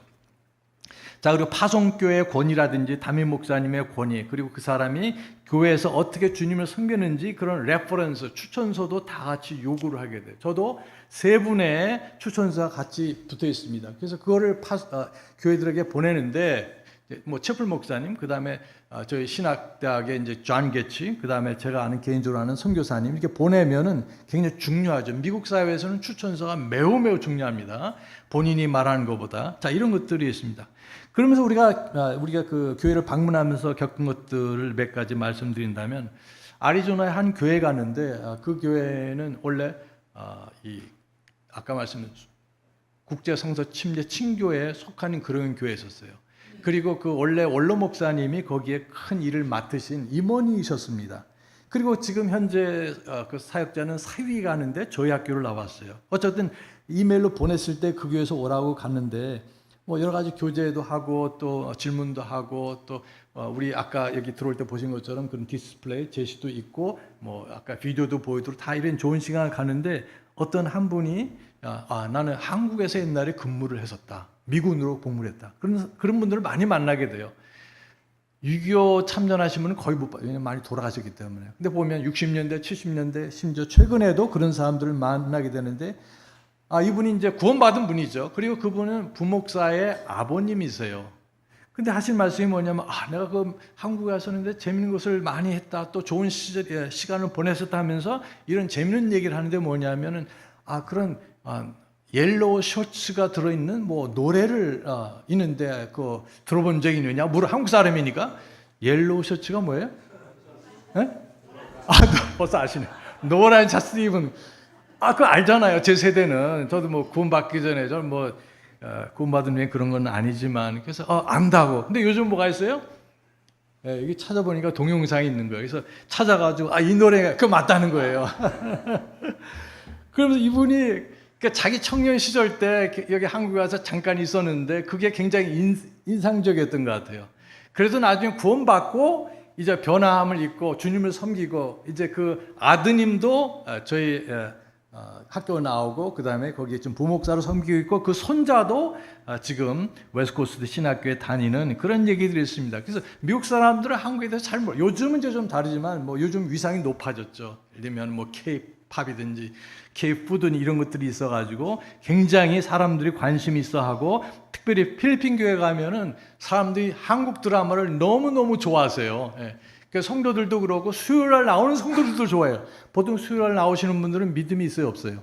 자, 그리고 파송교회의 권위라든지 담임 목사님의 권위, 그리고 그 사람이 교회에서 어떻게 주님을 섬겼는지 그런 레퍼런스, 추천서도 다 같이 요구를 하게 돼요. 저도 3분의 추천서가 같이 붙어 있습니다. 그래서 그거를 교회들에게 보내는데, 뭐 채플 목사님, 그 다음에 저희 신학대학의 이제 존 게치, 그 다음에 제가 아는 개인적으로 아는 선교사님, 이렇게 보내면은 굉장히 중요하죠. 미국 사회에서는 추천서가 매우 중요합니다. 본인이 말하는 것보다. 자, 이런 것들이 있습니다. 그러면서 우리가 그 교회를 방문하면서 겪은 것들을 몇 가지 말씀드린다면, 아리조나에 한 교회 갔는데 그 교회는 원래 아까 말씀드린 국제성서 침례 친교에 속하는 그런 교회였었어요. 그리고 그 원래 원로 목사님이 거기에 큰 일을 맡으신 임원이셨습니다. 그리고 지금 현재 그 사역자는 사위 가는데 저희 학교를 나왔어요. 어쨌든 이메일로 보냈을 때 그 교회에서 오라고 갔는데 뭐 여러 가지 교제도 하고 또 질문도 하고 또 우리 아까 여기 들어올 때 보신 것처럼 그런 디스플레이 제시도 있고 뭐 아까 비디오도 보여드리고 다 이런 좋은 시간을 가는데, 어떤 한 분이 나는 한국에서 옛날에 근무를 했었다. 미군으로 복무를 했다. 그런 분들을 많이 만나게 돼요. 6.25 참전하신 분은 거의 못 봐요. 왜냐면 많이 돌아가셨기 때문에. 근데 보면 60년대, 70년대, 심지어 최근에도 그런 사람들을 만나게 되는데, 이분이 이제 구원받은 분이죠. 그리고 그분은 부목사의 아버님이세요. 근데 하신 말씀이 뭐냐면, 내가 그 한국에 왔었는데 재밌는 것을 많이 했다. 또 좋은 시간을 보냈었다 하면서 이런 재밌는 얘기를 하는데 뭐냐면은, 그런, 옐로우 셔츠가 들어있는 뭐 노래를 있는데 그 들어본 적이 있느냐? 한국 사람이니까. 옐로우 셔츠가 뭐예요? 네? 벌써 아시네. 노란 셔츠 입은, 그거 알잖아요. 제 세대는. 저도 뭐 구원받기 전에 저는 뭐 구원받은 후에 그런 건 아니지만, 그래서 안다고. 근데 요즘 뭐가 있어요? 여기 찾아보니까 동영상이 있는 거예요. 그래서 찾아가지고 이 노래가 그거 맞다는 거예요. 그러면서 이분이 자기 청년 시절 때 여기 한국에 와서 잠깐 있었는데 그게 굉장히 인상적이었던 것 같아요. 그래서 나중에 구원받고 이제 변화함을 입고 주님을 섬기고, 이제 그 아드님도 저희 학교 나오고 그 다음에 거기에 좀 부목사로 섬기고 있고, 그 손자도 지금 웨스트코스트 신학교에 다니는 그런 얘기들이 있습니다. 그래서 미국 사람들은 한국에 대해서 잘 몰라요. 요즘은 이제 좀 다르지만 뭐 요즘 위상이 높아졌죠. 예를 들면 뭐 K-팝이든지 K-푸드니 이런 것들이 있어가지고 굉장히 사람들이 관심이 있어하고, 특별히 필리핀 교회 가면은 사람들이 한국 드라마를 너무너무 좋아하세요. 그래서 성도들도 그러고 수요일날 나오는 성도들도 좋아해요. 보통 수요일날 나오시는 분들은 믿음이 있어요, 없어요?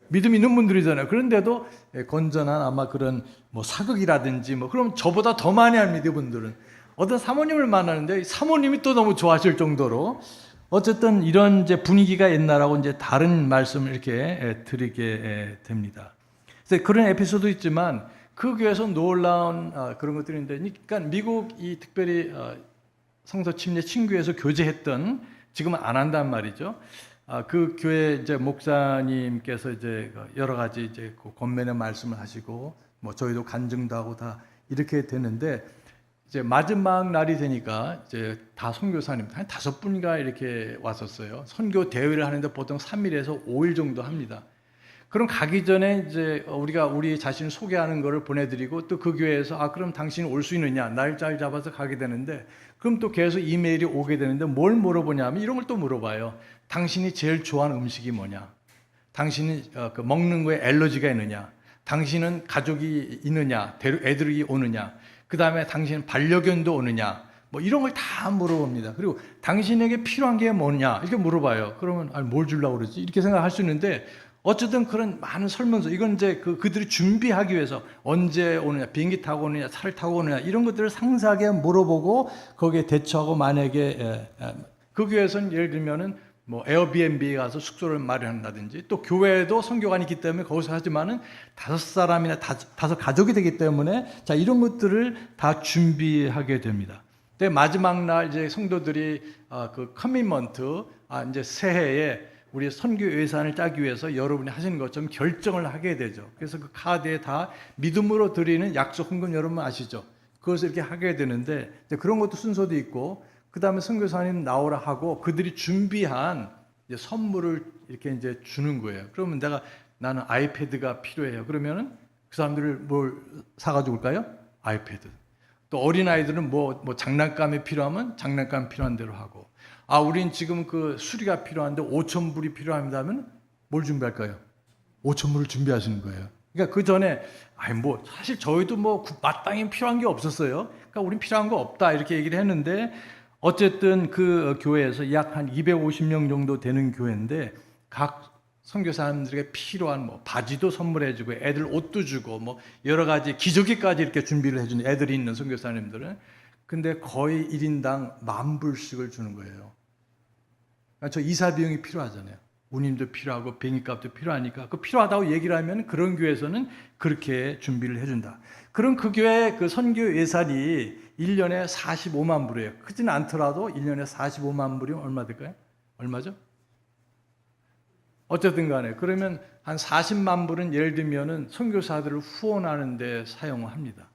믿음이 있는 분들이잖아요. 그런데도 건전한 아마 그런 뭐 사극이라든지 뭐, 그럼 저보다 더 많이 합니다, 이분들은. 어떤 사모님을 만나는데 사모님이 또 너무 좋아하실 정도로 어쨌든 이런 이제 분위기가 옛날하고 이제 다른 말씀을 이렇게 드리게 됩니다. 그래서 그런 에피소드 있지만 그 교회에서 놀라운 그런 것들이 있는데, 그러니까 미국이 특별히 성서 침례 친교에서 교제했던, 지금은 안 한단 말이죠. 그 교회 이제 목사님께서 이제 여러 가지 이제 그 권면의 말씀을 하시고, 뭐 저희도 간증도 하고 다 이렇게 되는데, 이제 마지막 날이 되니까 이제 다 선교사님 한 5분인가 이렇게 왔었어요. 선교 대회를 하는데 보통 3일에서 5일 정도 합니다. 그럼 가기 전에 이제 우리가 우리 자신을 소개하는 거를 보내드리고, 또 그 교회에서 그럼 당신 올 수 있느냐, 날짜를 잡아서 가게 되는데, 그럼 또 계속 이메일이 오게 되는데 뭘 물어보냐면 이런 걸 또 물어봐요. 당신이 제일 좋아하는 음식이 뭐냐? 당신이 그 먹는 거에 알러지가 있느냐? 당신은 가족이 있느냐? 애들이 오느냐? 그 다음에 당신은 반려견도 오느냐? 뭐 이런 걸 다 물어봅니다. 그리고 당신에게 필요한 게 뭐냐? 이렇게 물어봐요. 그러면 뭘 주려고 그러지? 이렇게 생각할 수 있는데, 어쨌든 그런 많은 설문서, 이건 이제 그들이 준비하기 위해서 언제 오느냐, 비행기 타고 오느냐, 차를 타고 오느냐, 이런 것들을 상세하게 물어보고 거기에 대처하고, 만약에 그 교회에서는 예를 들면은 뭐 에어비앤비에 가서 숙소를 마련한다든지, 또 교회에도 선교관이 있기 때문에 거기서 하지만은 5사람이나 5 가족이 되기 때문에 자, 이런 것들을 다 준비하게 됩니다. 근데 마지막 날 이제 성도들이 그 커미먼트, 이제 새해에 우리 선교 예산을 짜기 위해서 여러분이 하시는 것처럼 결정을 하게 되죠. 그래서 그 카드에 다 믿음으로 드리는 약속 헌금, 여러분 아시죠? 그것을 이렇게 하게 되는데, 이제 그런 것도 순서도 있고, 그 다음에 선교사님 나오라 하고 그들이 준비한 이제 선물을 이렇게 이제 주는 거예요. 그러면 나는 아이패드가 필요해요. 그러면은 그 사람들을 뭘 사가지고 올까요? 아이패드. 또 어린아이들은 뭐 장난감이 필요하면 장난감 필요한 대로 하고, 우린 지금 그 수리가 필요한데 5,000불이 필요합니다 하면 뭘 준비할까요? 5,000불을 준비하시는 거예요. 그러니까 그 전에 사실 저희도 마땅히 필요한 게 없었어요. 그러니까 우린 필요한 거 없다 이렇게 얘기를 했는데, 어쨌든 그 교회에서 약 한 250명 정도 되는 교회인데, 각 선교사님들에게 필요한 바지도 선물해주고 애들 옷도 주고 여러 가지 기저귀까지 이렇게 준비를 해주는 애들이 있는 선교사님들은, 근데 거의 1인당 10,000불씩을 주는 거예요. 그러니까 저 이사 비용이 필요하잖아요. 운임도 필요하고 비행기값도 필요하니까 그 필요하다고 얘기를 하면 그런 교회에서는 그렇게 준비를 해준다. 그럼 그 교회 그 선교 예산이 1년에 45만 불이에요. 크지는 않더라도 1년에 45만 불이면 얼마 될까요? 얼마죠? 어쨌든 간에 그러면 한 40만 불은 예를 들면은 선교사들을 후원하는 데 사용을 합니다.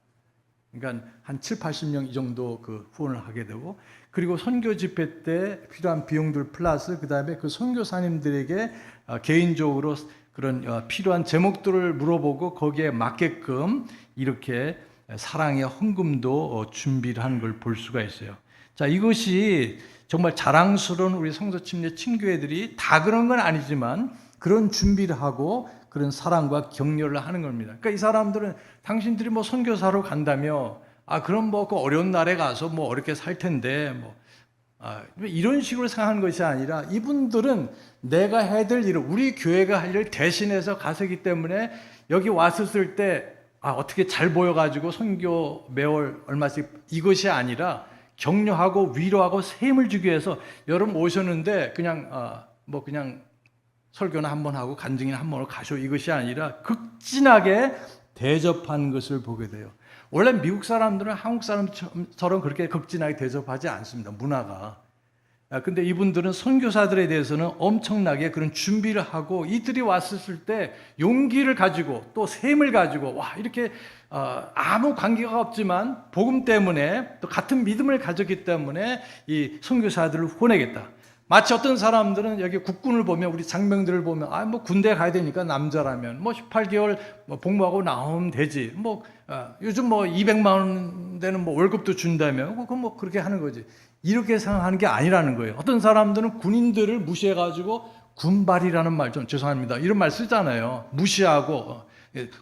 그러니까 한 7, 80명 이 정도 그 후원을 하게 되고, 그리고 선교 집회 때 필요한 비용들 플러스 그다음에 그 선교사님들에게 개인적으로 그런 필요한 제목들을 물어보고 거기에 맞게끔 이렇게 사랑의 헌금도 준비를 하는 걸 볼 수가 있어요. 자, 이것이 정말 자랑스러운 우리 성서 침례 친교회들이 다 그런 건 아니지만 그런 준비를 하고 그런 사랑과 격려를 하는 겁니다. 그러니까 이 사람들은 당신들이 선교사로 간다며 그럼 그 어려운 날에 가서 어렵게 살 텐데 이런 식으로 생각하는 것이 아니라, 이분들은 내가 해야 될 일을, 우리 교회가 할 일을 대신해서 가서기 때문에 여기 왔었을 때 어떻게 잘 보여가지고 선교 매월 얼마씩, 이것이 아니라 격려하고 위로하고 셈을 주기 위해서 여러분 오셨는데 그냥 그냥 설교나 한번 하고 간증이나 한번 하고 가셔, 이것이 아니라 극진하게 대접하는 것을 보게 돼요. 원래 미국 사람들은 한국 사람처럼 그렇게 극진하게 대접하지 않습니다, 문화가. 근데 이분들은 선교사들에 대해서는 엄청나게 그런 준비를 하고, 이들이 왔을 때 용기를 가지고 또 셈을 가지고 이렇게 아무 관계가 없지만 복음 때문에 또 같은 믿음을 가졌기 때문에 이 선교사들을 후원하겠다. 마치 어떤 사람들은 여기 국군을 보면, 우리 장병들을 보면 군대 가야 되니까 남자라면 18개월 복무하고 나오면 되지, 요즘 200만 원 되는 월급도 준다며 그럼 그렇게 하는 거지, 이렇게 생각하는 게 아니라는 거예요. 어떤 사람들은 군인들을 무시해가지고 군발이라는 말, 좀 죄송합니다, 이런 말 쓰잖아요. 무시하고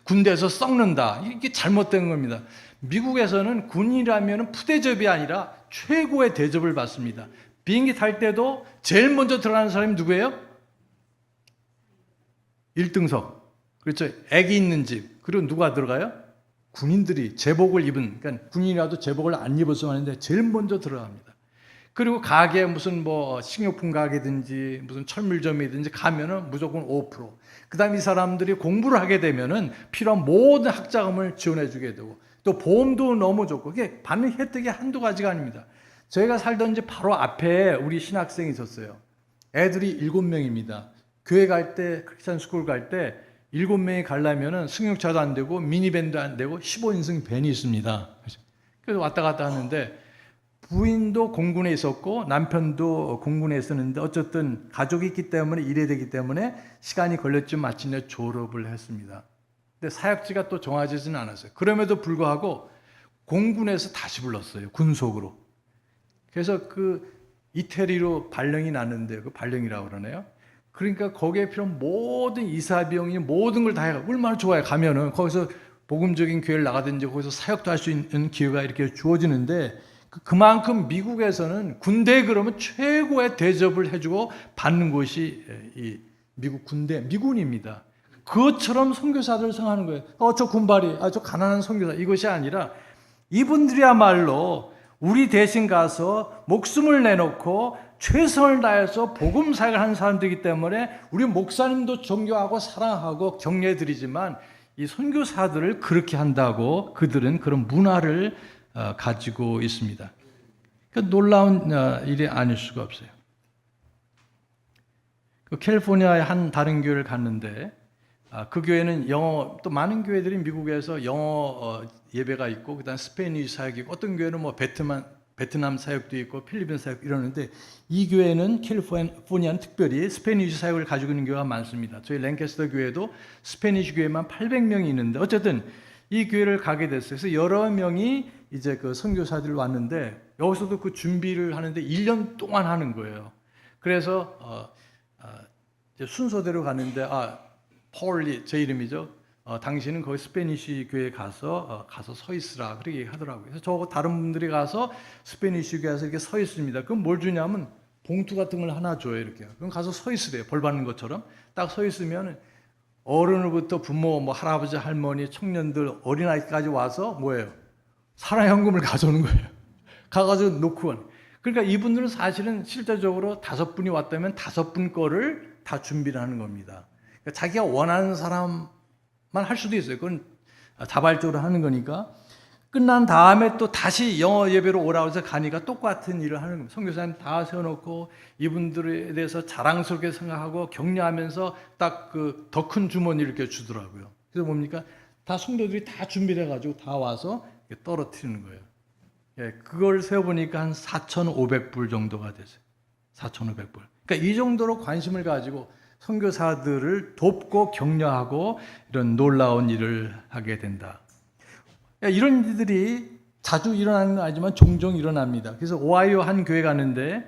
군대에서 썩는다, 이게 잘못된 겁니다. 미국에서는 군인이라면 푸대접이 아니라 최고의 대접을 받습니다. 비행기 탈 때도 제일 먼저 들어가는 사람이 누구예요? 1등석. 그렇죠. 애기 있는 집. 그리고 누가 들어가요? 군인들이 제복을 입은, 그러니까 군인이라도 제복을 안 입어서 하는데 제일 먼저 들어갑니다. 그리고 가게 무슨 뭐 식료품 가게든지 무슨 철물점이든지 가면은 무조건 5%. 그다음에 이 사람들이 공부를 하게 되면은 필요한 모든 학자금을 지원해 주게 되고 또 보험도 너무 좋고 그게 받는 혜택이 한두 가지가 아닙니다. 저희가 살던 집 바로 앞에 우리 신학생이 있었어요. 애들이 7명입니다. 교회 갈 때, 크리스천 스쿨 갈 때 7명이 가려면은 승용차도 안 되고 미니밴도 안 되고 15인승 밴이 있습니다. 그래서 왔다 갔다 하는데 부인도 공군에 있었고 남편도 공군에 있었는데 어쨌든 가족이 있기 때문에 일해야 되기 때문에 시간이 걸렸지만 마침내 졸업을 했습니다. 근데 사역지가 또 정해지지는 않았어요. 그럼에도 불구하고 공군에서 다시 불렀어요. 군속으로. 그래서 그 이태리로 발령이 났는데 그 발령이라고 그러네요. 그러니까 거기에 필요한 모든 이사 비용이 모든 걸 다 해가 얼마나 좋아요. 가면은 거기서 복음적인 교회를 나가든지 거기서 사역도 할 수 있는 기회가 이렇게 주어지는데 그만큼 미국에서는 군대에 그러면 최고의 대접을 해주고 받는 곳이 이 미국 군대, 미군입니다. 그것처럼 선교사들을 생각하는 거예요. 저 군발이, 저 가난한 선교사 이것이 아니라 이분들이야말로 우리 대신 가서 목숨을 내놓고 최선을 다해서 복음 사역을 하는 사람들이기 때문에 우리 목사님도 존경하고 사랑하고 격려해드리지만 이 선교사들을 그렇게 한다고 그들은 그런 문화를 가지고 있습니다. 그러니까 놀라운 일이 아닐 수가 없어요. 그 캘리포니아의 한 다른 교회를 갔는데 그 교회는 영어, 또 많은 교회들이 미국에서 영어 예배가 있고 그다음 스페니쉬 사역이 있고 어떤 교회는 뭐 베트남 사역도 있고 필리핀 사역 이러는데 이 교회는 캘리포니아는 특별히 스페니쉬 사역을 가지고 있는 교회가 많습니다. 저희 랭캐스터 교회도 스페니쉬 교회만 800명이 있는데 어쨌든 이 교회를 가게 됐어요. 그래서 여러 명이 이제 그 선교사들 왔는데 여기서도 그 준비를 하는데 1년 동안 하는 거예요. 그래서 이제 순서대로 갔는데 폴리 제 이름이죠. 당신은 거기 스페니쉬 교회에 가서 서 있으라 그렇게 하더라고요. 그래서 저 다른 분들이 가서 스페니쉬 교회에서 이렇게 서 있습니다. 그럼 뭘 주냐면 봉투 같은 걸 하나 줘요. 이렇게. 그럼 가서 서 있으래요. 벌 받는 것처럼 딱 서 있으면 어른으로부터 부모, 뭐 할아버지, 할머니, 청년들, 어린아이까지 와서 뭐예요? 사랑현금을 가져오는 거예요. 가가지고 놓고 온. 그러니까 이분들은 사실은 실제적으로 5분이 왔다면 5분 거를 다 준비를 하는 겁니다. 그러니까 자기가 원하는 사람만 할 수도 있어요. 그건 자발적으로 하는 거니까. 끝난 다음에 또 다시 영어 예배로 오라고 해서 가니까 똑같은 일을 하는 겁니다. 선교사님 다 세워놓고 이분들에 대해서 자랑스럽게 생각하고 격려하면서 딱 그 더 큰 주머니를 이렇게 주더라고요. 그래서 뭡니까? 다 성도들이 다 준비를 해가지고 다 와서 떨어뜨리는 거예요. 예, 그걸 세어보니까 한 4,500불 정도가 됐어요. 4,500불. 그러니까 이 정도로 관심을 가지고 선교사들을 돕고 격려하고 이런 놀라운 일을 하게 된다. 이런 일들이 자주 일어나는 건 아니지만 종종 일어납니다. 그래서 오하이오 한 교회 가는데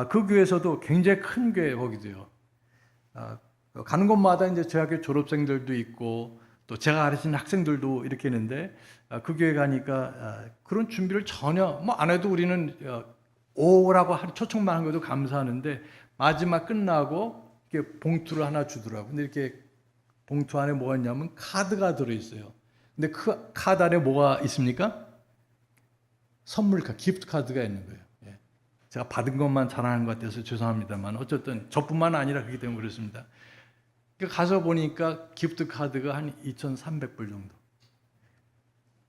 그 교회에서도 굉장히 큰 교회 거기도요. 가는 곳마다 이제 저희 학교 졸업생들도 있고 또 제가 가르치는 학생들도 이렇게 있는데 그 교회 가니까 그런 준비를 전혀 뭐 안 해도 우리는 오라고 초청만 한 것도 감사하는데 마지막 끝나고 이렇게 봉투를 하나 주더라고요. 근데 이렇게 봉투 안에 뭐가 있냐면 카드가 들어있어요. 근데 그 카드 안에 뭐가 있습니까? 선물 카드, 기프트 카드가 있는 거예요. 예. 제가 받은 것만 자랑하는 것 같아서 죄송합니다만 어쨌든 저뿐만 아니라 그렇기 때문에 그렇습니다. 가서 보니까 기프트 카드가 한 2,300불 정도.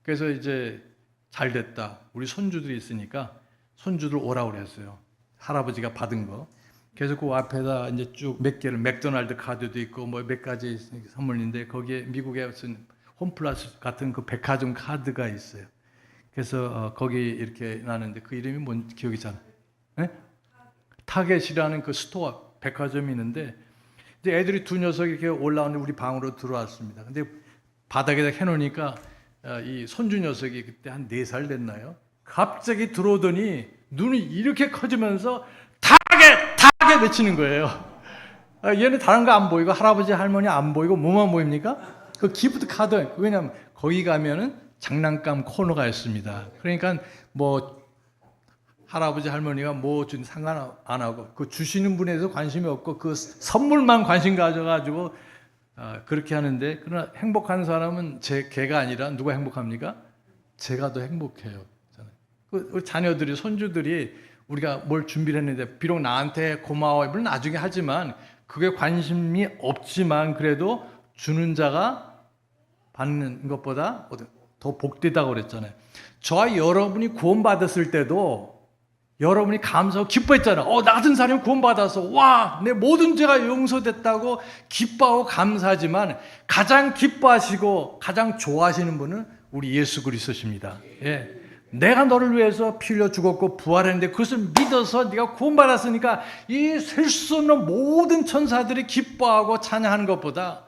그래서 이제 잘 됐다. 우리 손주들이 있으니까 손주들 오라고 그랬어요. 할아버지가 받은 거. 그래서 그 앞에다 이제 쭉 몇 개를 맥도날드 카드도 있고 뭐 몇 가지 선물인데 거기에 미국에 무슨 홈플러스 같은 그 백화점 카드가 있어요. 그래서 거기 이렇게 나는데 그 이름이 뭔지 기억이 잘 안 나요. 타겟이라는 그 스토어 백화점이 있는데 이제 애들이 두 녀석이 이렇게 올라오는데 우리 방으로 들어왔습니다. 근데 바닥에다 해놓으니까 이 손주 녀석이 그때 한 4살 됐나요? 갑자기 들어오더니 눈이 이렇게 커지면서 타겟 외치는 거예요. 얘는 다른 거 안 보이고 할아버지 할머니 안 보이고 뭐만 보입니까? 그 기프트 카드. 왜냐면 거기 가면은 장난감 코너가 있습니다. 그러니까 뭐 할아버지 할머니가 뭐 준 상관 안 하고 그 주시는 분에 대해서 관심이 없고 그 선물만 관심 가져가지고 그렇게 하는데 그러나 행복한 사람은 걔가 아니라 누가 행복합니까? 제가 더 행복해요. 그 자녀들이 손주들이 우리가 뭘 준비를 했는데 비록 나한테 고마워 물론 나중에 하지만 그게 관심이 없지만 그래도 주는 자가 받는 것보다 더 복되다고 그랬잖아요. 저와 여러분이 구원받았을 때도 여러분이 감사하고 기뻐했잖아요. 나 같은 사람이 구원받아서 와, 내 모든 죄가 용서됐다고 기뻐하고 감사하지만 가장 기뻐하시고 가장 좋아하시는 분은 우리 예수 그리스도십니다. 예. 내가 너를 위해서 피 흘려 죽었고 부활했는데 그것을 믿어서 네가 구원받았으니까 이 셀 수 없는 모든 천사들이 기뻐하고 찬양하는 것보다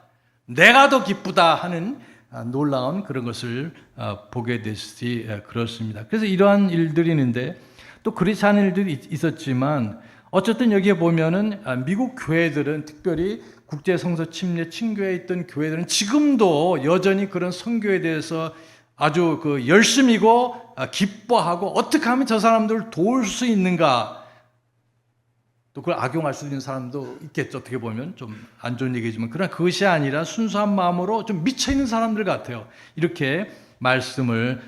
내가 더 기쁘다 하는 놀라운 그런 것을 보게 되시 그렇습니다. 그래서 이러한 일들이 있는데 또 그렇지 않은 일들이 있었지만 어쨌든 여기에 보면은 미국 교회들은 특별히 국제 성서 침례 친교에 있던 교회들은 지금도 여전히 그런 선교에 대해서 아주 그 열심이고 기뻐하고 어떻게 하면 저 사람들을 도울 수 있는가 또 그걸 악용할 수 있는 사람도 있겠죠. 어떻게 보면 좀 안 좋은 얘기지만 그러나 그것이 아니라 순수한 마음으로 좀 미쳐있는 사람들 같아요. 이렇게 말씀을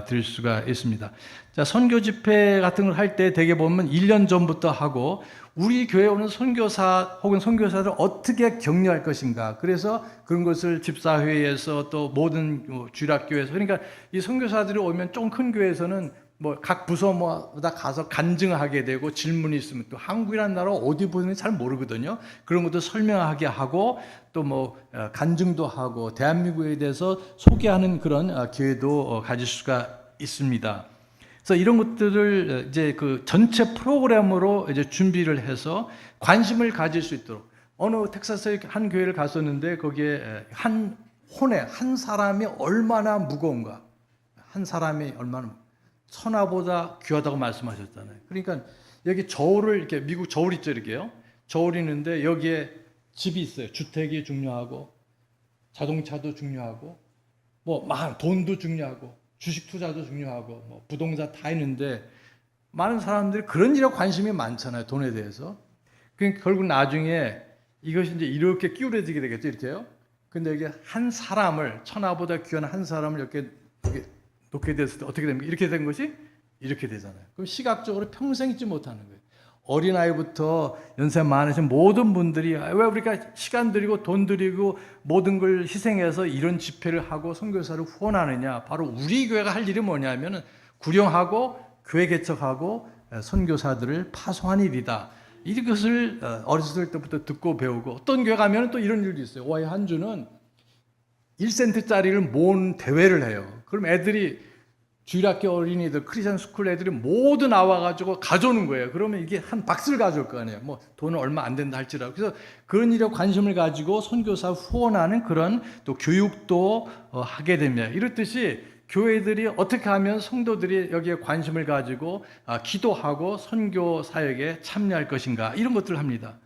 드릴 수가 있습니다. 자, 선교 집회 같은 걸 할 때 대개 보면 1년 전부터 하고 우리 교회에 오는 선교사 혹은 선교사를 어떻게 격려할 것인가. 그래서 그런 것을 집사회에서 또 모든 주일학교에서 그러니까 이 선교사들이 오면 좀 큰 교회에서는 뭐 각 부서마다 가서 간증하게 되고 질문이 있으면 또 한국이라는 나라 어디 보는지 잘 모르거든요. 그런 것도 설명하게 하고 또 뭐 간증도 하고 대한민국에 대해서 소개하는 그런 기회도 가질 수가 있습니다. 그래서 이런 것들을 이제 그 전체 프로그램으로 이제 준비를 해서 관심을 가질 수 있도록 어느 텍사스의 한 교회를 갔었는데 거기에 한 혼에 한 사람이 얼마나 무거운가, 한 사람이 얼마나 천하보다 귀하다고 말씀하셨잖아요. 그러니까 여기 저울을 이렇게 미국 저울 있죠, 이렇게요. 저울이 있는데 여기에 집이 있어요. 주택이 중요하고 자동차도 중요하고 뭐 돈도 중요하고 주식 투자도 중요하고 뭐 부동산 다 있는데 많은 사람들이 그런 일에 관심이 많잖아요. 돈에 대해서. 그러니까 결국 나중에 이것이 이제 이렇게 기울어지게 되겠죠, 이렇게요. 근데 이게 한 사람을 천하보다 귀한 한 사람을 이렇게 놓게 됐을 때 어떻게 됩니까? 이렇게 된 것이 이렇게 되잖아요. 그럼 시각적으로 평생 잊지 못하는 거예요. 어린아이부터 연세 많으신 모든 분들이 왜 우리가 시간 들이고 돈 들이고 모든 걸 희생해서 이런 집회를 하고 선교사를 후원하느냐. 바로 우리 교회가 할 일이 뭐냐면 구령하고 교회 개척하고 선교사들을 파송한 일이다. 이것을 어렸을 때부터 듣고 배우고 어떤 교회 가면 또 이런 일도 있어요. 오하이 한 주는 1센트짜리를 모은 대회를 해요. 그럼 애들이 주일학교 어린이들, 크리스천 스쿨 애들이 모두 나와가지고 가져오는 거예요. 그러면 이게 한 박스를 가져올 거 아니에요. 뭐 돈은 얼마 안 된다 할지라도. 그래서 그런 일에 관심을 가지고 선교사 후원하는 그런 또 교육도 하게 됩니다. 이렇듯이 교회들이 어떻게 하면 성도들이 여기에 관심을 가지고 기도하고 선교 사역에 참여할 것인가 이런 것들을 합니다.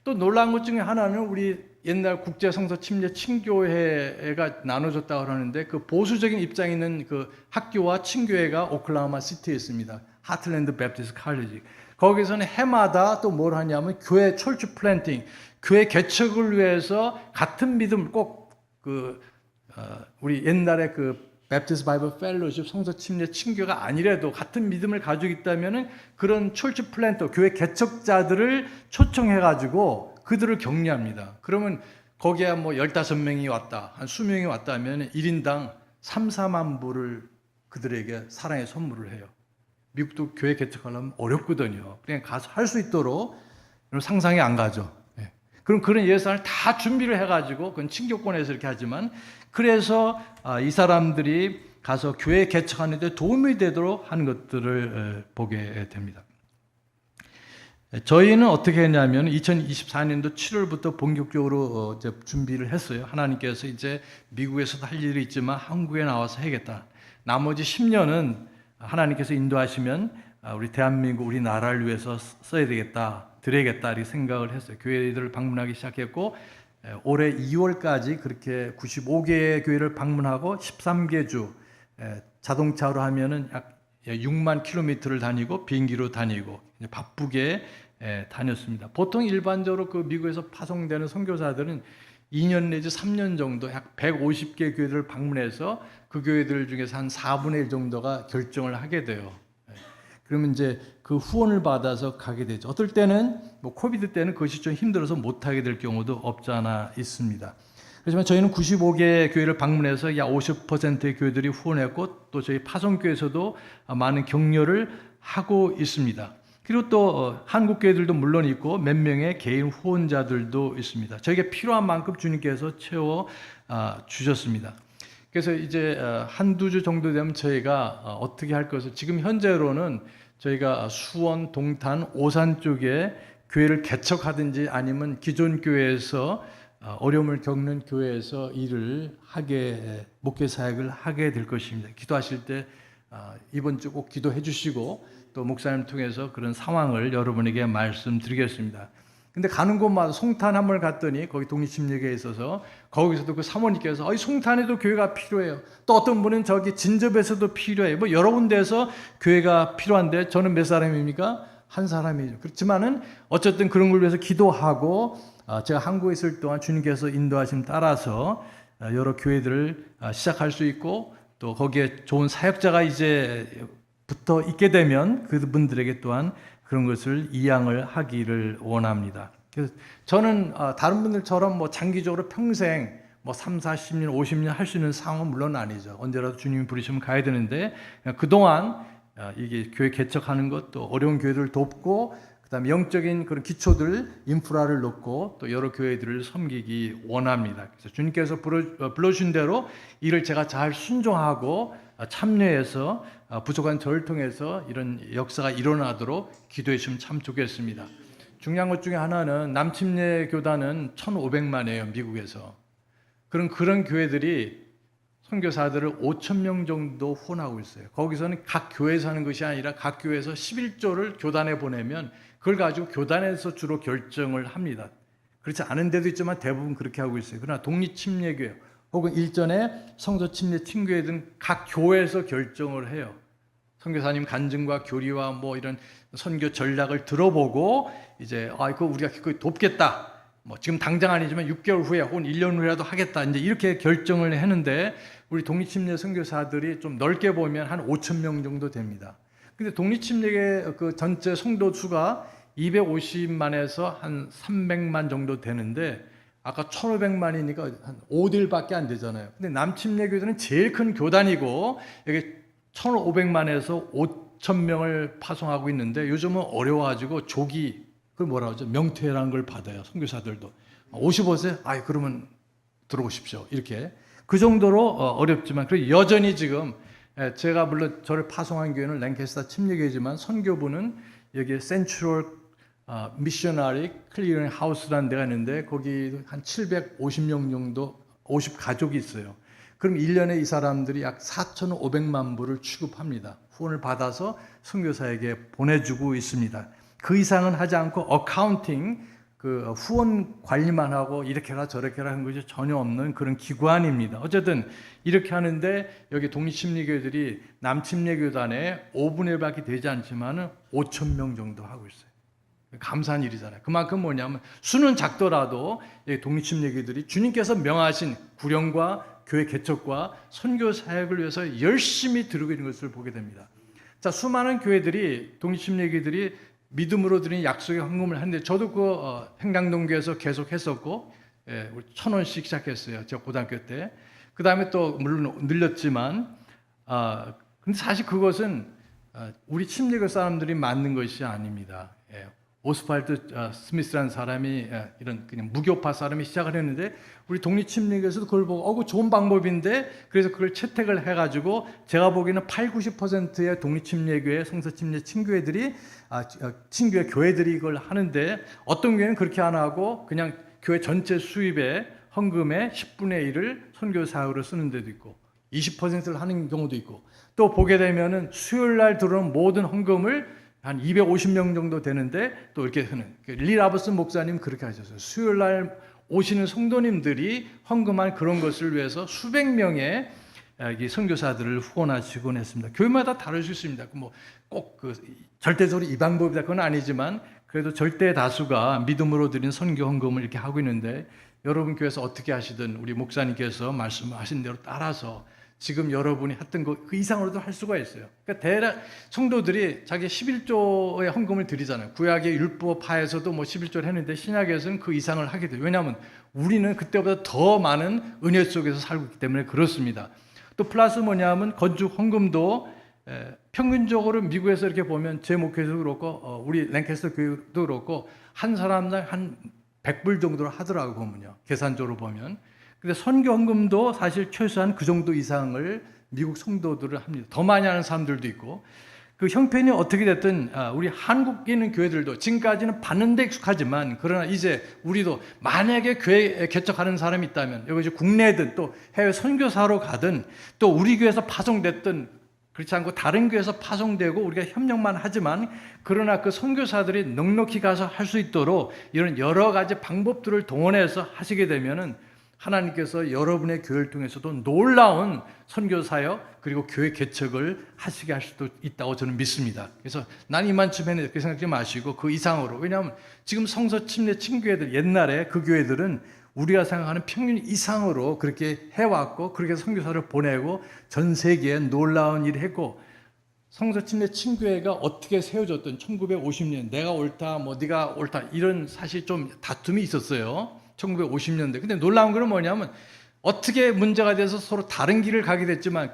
또 놀라운 것 중에 하나는 우리 옛날 국제 성서 침례 친교회가 나눠졌다고 하는데 그 보수적인 입장에 있는 그 학교와 친교회가 오클라호마 시티에 있습니다. 하틀랜드 베프티스트 칼리지. 거기서는 해마다 또 뭘 하냐면 교회 철치 플랜팅, 교회 개척을 위해서 같은 믿음을 꼭 우리 옛날에 그 베프티스트 바이블 펠로십 성서 침례 친교가 아니래도 같은 믿음을 가지고 있다면은 그런 철치 플랜터 교회 개척자들을 초청해 가지고 그들을 격려합니다. 그러면 거기에 뭐 15명이 왔다, 한 20명이 왔다 하면 1인당 3, 4만 불을 그들에게 사랑의 선물을 해요. 미국도 교회 개척하려면 어렵거든요. 그냥 가서 할 수 있도록 상상이 안 가죠. 네. 그럼 그런 예산을 다 준비를 해가지고 그건 친교권에서 이렇게 하지만 그래서 이 사람들이 가서 교회 개척하는 데 도움이 되도록 하는 것들을 보게 됩니다. 저희는 어떻게 했냐면 2024년도 7월부터 본격적으로 준비를 했어요. 하나님께서 이제 미국에서도 할 일이 있지만 한국에 나와서 해야겠다. 나머지 10년은 하나님께서 인도하시면 우리 대한민국, 우리나라를 위해서 써야 되겠다, 드려야겠다 이렇게 생각을 했어요. 교회들을 방문하기 시작했고 올해 2월까지 그렇게 95개의 교회를 방문하고 13개 주 자동차로 하면은 약 6만 킬로미터를 다니고 비행기로 다니고 바쁘게 다녔습니다. 보통 일반적으로 그 미국에서 파송되는 선교사들은 2년 내지 3년 정도 약 150개 교회를 방문해서 그 교회들 중에서 한 4분의 1 정도가 결정을 하게 돼요. 그러면 이제 그 후원을 받아서 가게 되죠. 어떨 때는 뭐 코비드 때는 그것이 좀 힘들어서 못 하게 될 경우도 없지 않아 있습니다. 그렇지만 저희는 95개 교회를 방문해서 약 50%의 교회들이 후원했고 또 저희 파송교회에서도 많은 격려를 하고 있습니다. 그리고 또 한국 교회들도 물론 있고 몇 명의 개인 후원자들도 있습니다. 저에게 필요한 만큼 주님께서 채워 주셨습니다. 그래서 이제 한두 주 정도 되면 저희가 어떻게 할 것을 지금 현재로는 저희가 수원, 동탄, 오산 쪽에 교회를 개척하든지 아니면 기존 교회에서 어려움을 겪는 교회에서 일을 하게 목회 사역을 하게 될 것입니다. 기도하실 때 이번 주 꼭 기도해 주시고 또 목사님 통해서 그런 상황을 여러분에게 말씀드리겠습니다. 근데 가는 곳마다 송탄 한 번 갔더니 거기 독립침례교회에 있어서 거기서도 그 사모님께서 송탄에도 교회가 필요해요. 또 어떤 분은 저기 진접에서도 필요해요. 뭐 여러 군데에서 교회가 필요한데 저는 몇 사람입니까? 한 사람이죠. 그렇지만은 어쨌든 그런 걸 위해서 기도하고 제가 한국에 있을 동안 주님께서 인도하심 따라서 여러 교회들을 시작할 수 있고 또 거기에 좋은 사역자가 이제 붙어 있게 되면 그분들에게 또한 그런 것을 이양을 하기를 원합니다. 그래서 저는 다른 분들처럼 뭐 장기적으로 평생 뭐 3, 40년, 50년 할 수 있는 상황은 물론 아니죠. 언제라도 주님이 부르시면 가야 되는데 그동안 이게 교회 개척하는 것, 또 어려운 교회들을 돕고 그다음에 영적인 그런 기초들, 인프라를 놓고 또 여러 교회들을 섬기기 원합니다. 그래서 주님께서 불러주신 대로 이를 제가 잘 순종하고 참여해서 부족한 저를 통해서 이런 역사가 일어나도록 기도해 주시면 참 좋겠습니다. 중요한 것 중에 하나는 남침례 교단은 1,500만이에요, 미국에서. 그런 교회들이 선교사들을 5,000명 정도 후원하고 있어요. 거기서는 각 교회에서 하는 것이 아니라 각 교회에서 11조를 교단에 보내면 그걸 가지고 교단에서 주로 결정을 합니다. 그렇지 않은 데도 있지만 대부분 그렇게 하고 있어요. 그러나 독립침례교회 혹은 일전에 성서침례 친교회 등 각 교회에서 결정을 해요. 선교사님 간증과 교리와 뭐 이런 선교 전략을 들어보고 이제 이거 우리가 그거 돕겠다. 뭐 지금 당장 아니지만 6개월 후에 혹은 1년 후라도 하겠다. 이제 이렇게 결정을 했는데 우리 독립침례 선교사들이 좀 넓게 보면 한 5,000명 정도 됩니다. 근데 독립침례의 그 전체 성도 수가 250만에서 한 300만 정도 되는데 아까 1,500만이니까 한 5딜밖에 안 되잖아요. 근데 남침례교회는 제일 큰 교단이고 여기 1,500만에서 5,000명을 파송하고 있는데 요즘은 어려워가지고 조기 그걸 뭐라 하죠? 명퇴라는 걸 받아요. 선교사들도 55세 그러면 들어오십시오. 이렇게 그 정도로 어렵지만 그리고 여전히 지금 제가 물론 저를 파송한 교회는 랭캐스터 침례교회지만 선교부는 여기 센트럴 미셔너리 클리어링 하우스라는 데가 있는데 거기 한 750명 정도 50가족이 있어요. 그럼 1년에 이 사람들이 약 4,500만 불을 취급합니다. 후원을 받아서 선교사에게 보내주고 있습니다. 그 이상은 하지 않고 어카운팅, 그 후원 관리만 하고 이렇게 해라 저렇게 해라 하는 것이 전혀 없는 그런 기관입니다. 어쨌든 이렇게 하는데 여기 독립침례교회들이 남침례교단의 5분의 1밖에 되지 않지만 5,000명 정도 하고 있어요. 감사한 일이잖아요. 그만큼 뭐냐면 수는 작더라도 독립침례교회들이 주님께서 명하신 구령과 교회 개척과 선교 사역을 위해서 열심히 들고 있는 것을 보게 됩니다. 자, 수많은 교회들이 독립침례교회들이 믿음으로 드린 약속의 헌금을 하는데 저도 그 행당동교에서 계속 했었고 우리 1,000원씩 시작했어요. 제가 고등학교 때. 그 다음에 또 물론 늘렸지만 근데 사실 그것은 우리 침례교 사람들이 만든 것이 아닙니다. 오스팔드 스미스라는 사람이 이런 그냥 무교파 사람이 시작을 했는데 우리 독립침례교에서도 그걸 보고 그거 좋은 방법인데 그래서 그걸 채택을 해가지고 제가 보기에는 80~90%의 독립침례교회, 성서침례 친교회들이 친교회 교회들이 이걸 하는데 어떤 교회는 그렇게 안 하고 그냥 교회 전체 수입의 헌금의 10분의 1을 선교 사역으로 쓰는 데도 있고 20%를 하는 경우도 있고 또 보게 되면은 수요일 날 들어오는 모든 헌금을 한 250명 정도 되는데 또 이렇게 하는 리 라버스 목사님 그렇게 하셨어요. 수요일 날 오시는 성도님들이 헌금한 그런 것을 위해서 수백 명의 선교사들을 후원하시곤 했습니다. 교회마다 다를 수 있습니다. 뭐 꼭 절대적으로 이 방법이다 그건 아니지만 그래도 절대 다수가 믿음으로 드린 선교 헌금을 이렇게 하고 있는데 여러분 교회에서 어떻게 하시든 우리 목사님께서 말씀하신 대로 따라서 지금 여러분이 했던 그 이상으로도 할 수가 있어요. 그러니까 대략 성도들이 자기 11조의 헌금을 드리잖아요. 구약의 율법하에서도 뭐 11조를 했는데 신약에서는 그 이상을 하게 돼요. 왜냐하면 우리는 그때보다 더 많은 은혜 속에서 살고 있기 때문에 그렇습니다. 또 플러스 뭐냐면 건축 헌금도 평균적으로 미국에서 이렇게 보면 제 목회도 그렇고 우리 랭캐스터 교회도 그렇고 한 사람당 한 100불 정도로 하더라고 보면요. 계산적으로 보면. 근데 선교 헌금도 사실 최소한 그 정도 이상을 미국 성도들을 합니다. 더 많이 하는 사람들도 있고. 그 형편이 어떻게 됐든 우리 한국에 있는 교회들도 지금까지는 받는 데 익숙하지만 그러나 이제 우리도 만약에 교회 개척하는 사람이 있다면 여기 국내든 또 해외 선교사로 가든 또 우리 교회에서 파송됐든 그렇지 않고 다른 교회에서 파송되고 우리가 협력만 하지만 그러나 그 선교사들이 넉넉히 가서 할 수 있도록 이런 여러 가지 방법들을 동원해서 하시게 되면은 하나님께서 여러분의 교회를 통해서도 놀라운 선교사역 그리고 교회 개척을 하시게 할 수도 있다고 저는 믿습니다. 그래서 난 이만큼 했는데 그렇게 생각하지 마시고 그 이상으로, 왜냐하면 지금 성서 침례 친교회들 옛날에 그 교회들은 우리가 생각하는 평균 이상으로 그렇게 해왔고 그렇게 선교사를 보내고 전 세계에 놀라운 일을 했고, 성서 침례 친교회가 어떻게 세워졌던 1950년 내가 옳다 뭐 네가 옳다 이런 사실 좀 다툼이 있었어요. 1950년대. 근데 놀라운 건 뭐냐면 어떻게 문제가 돼서 서로 다른 길을 가게 됐지만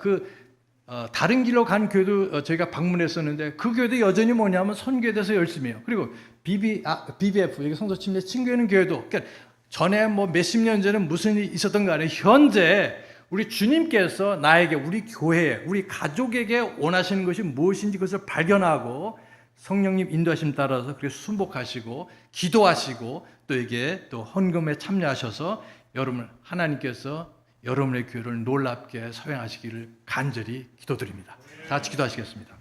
다른 길로 간 교회도 저희가 방문했었는데 그 교회도 여전히 뭐냐면 선교에 대해서 열심히 해요. 그리고 BBF 여기 성서 침례 친교회는 교회도 그러니까 전에 뭐 몇십 년 전에 무슨 일이 있었던 간에 현재 우리 주님께서 나에게 우리 교회에 우리 가족에게 원하시는 것이 무엇인지 그것을 발견하고 성령님 인도하심 따라서 그렇게 순복하시고 기도하시고 또 이게 또 헌금에 참여하셔서 하나님께서 여러분의 교회를 놀랍게 사용하시기를 간절히 기도드립니다. 다 같이 기도하시겠습니다.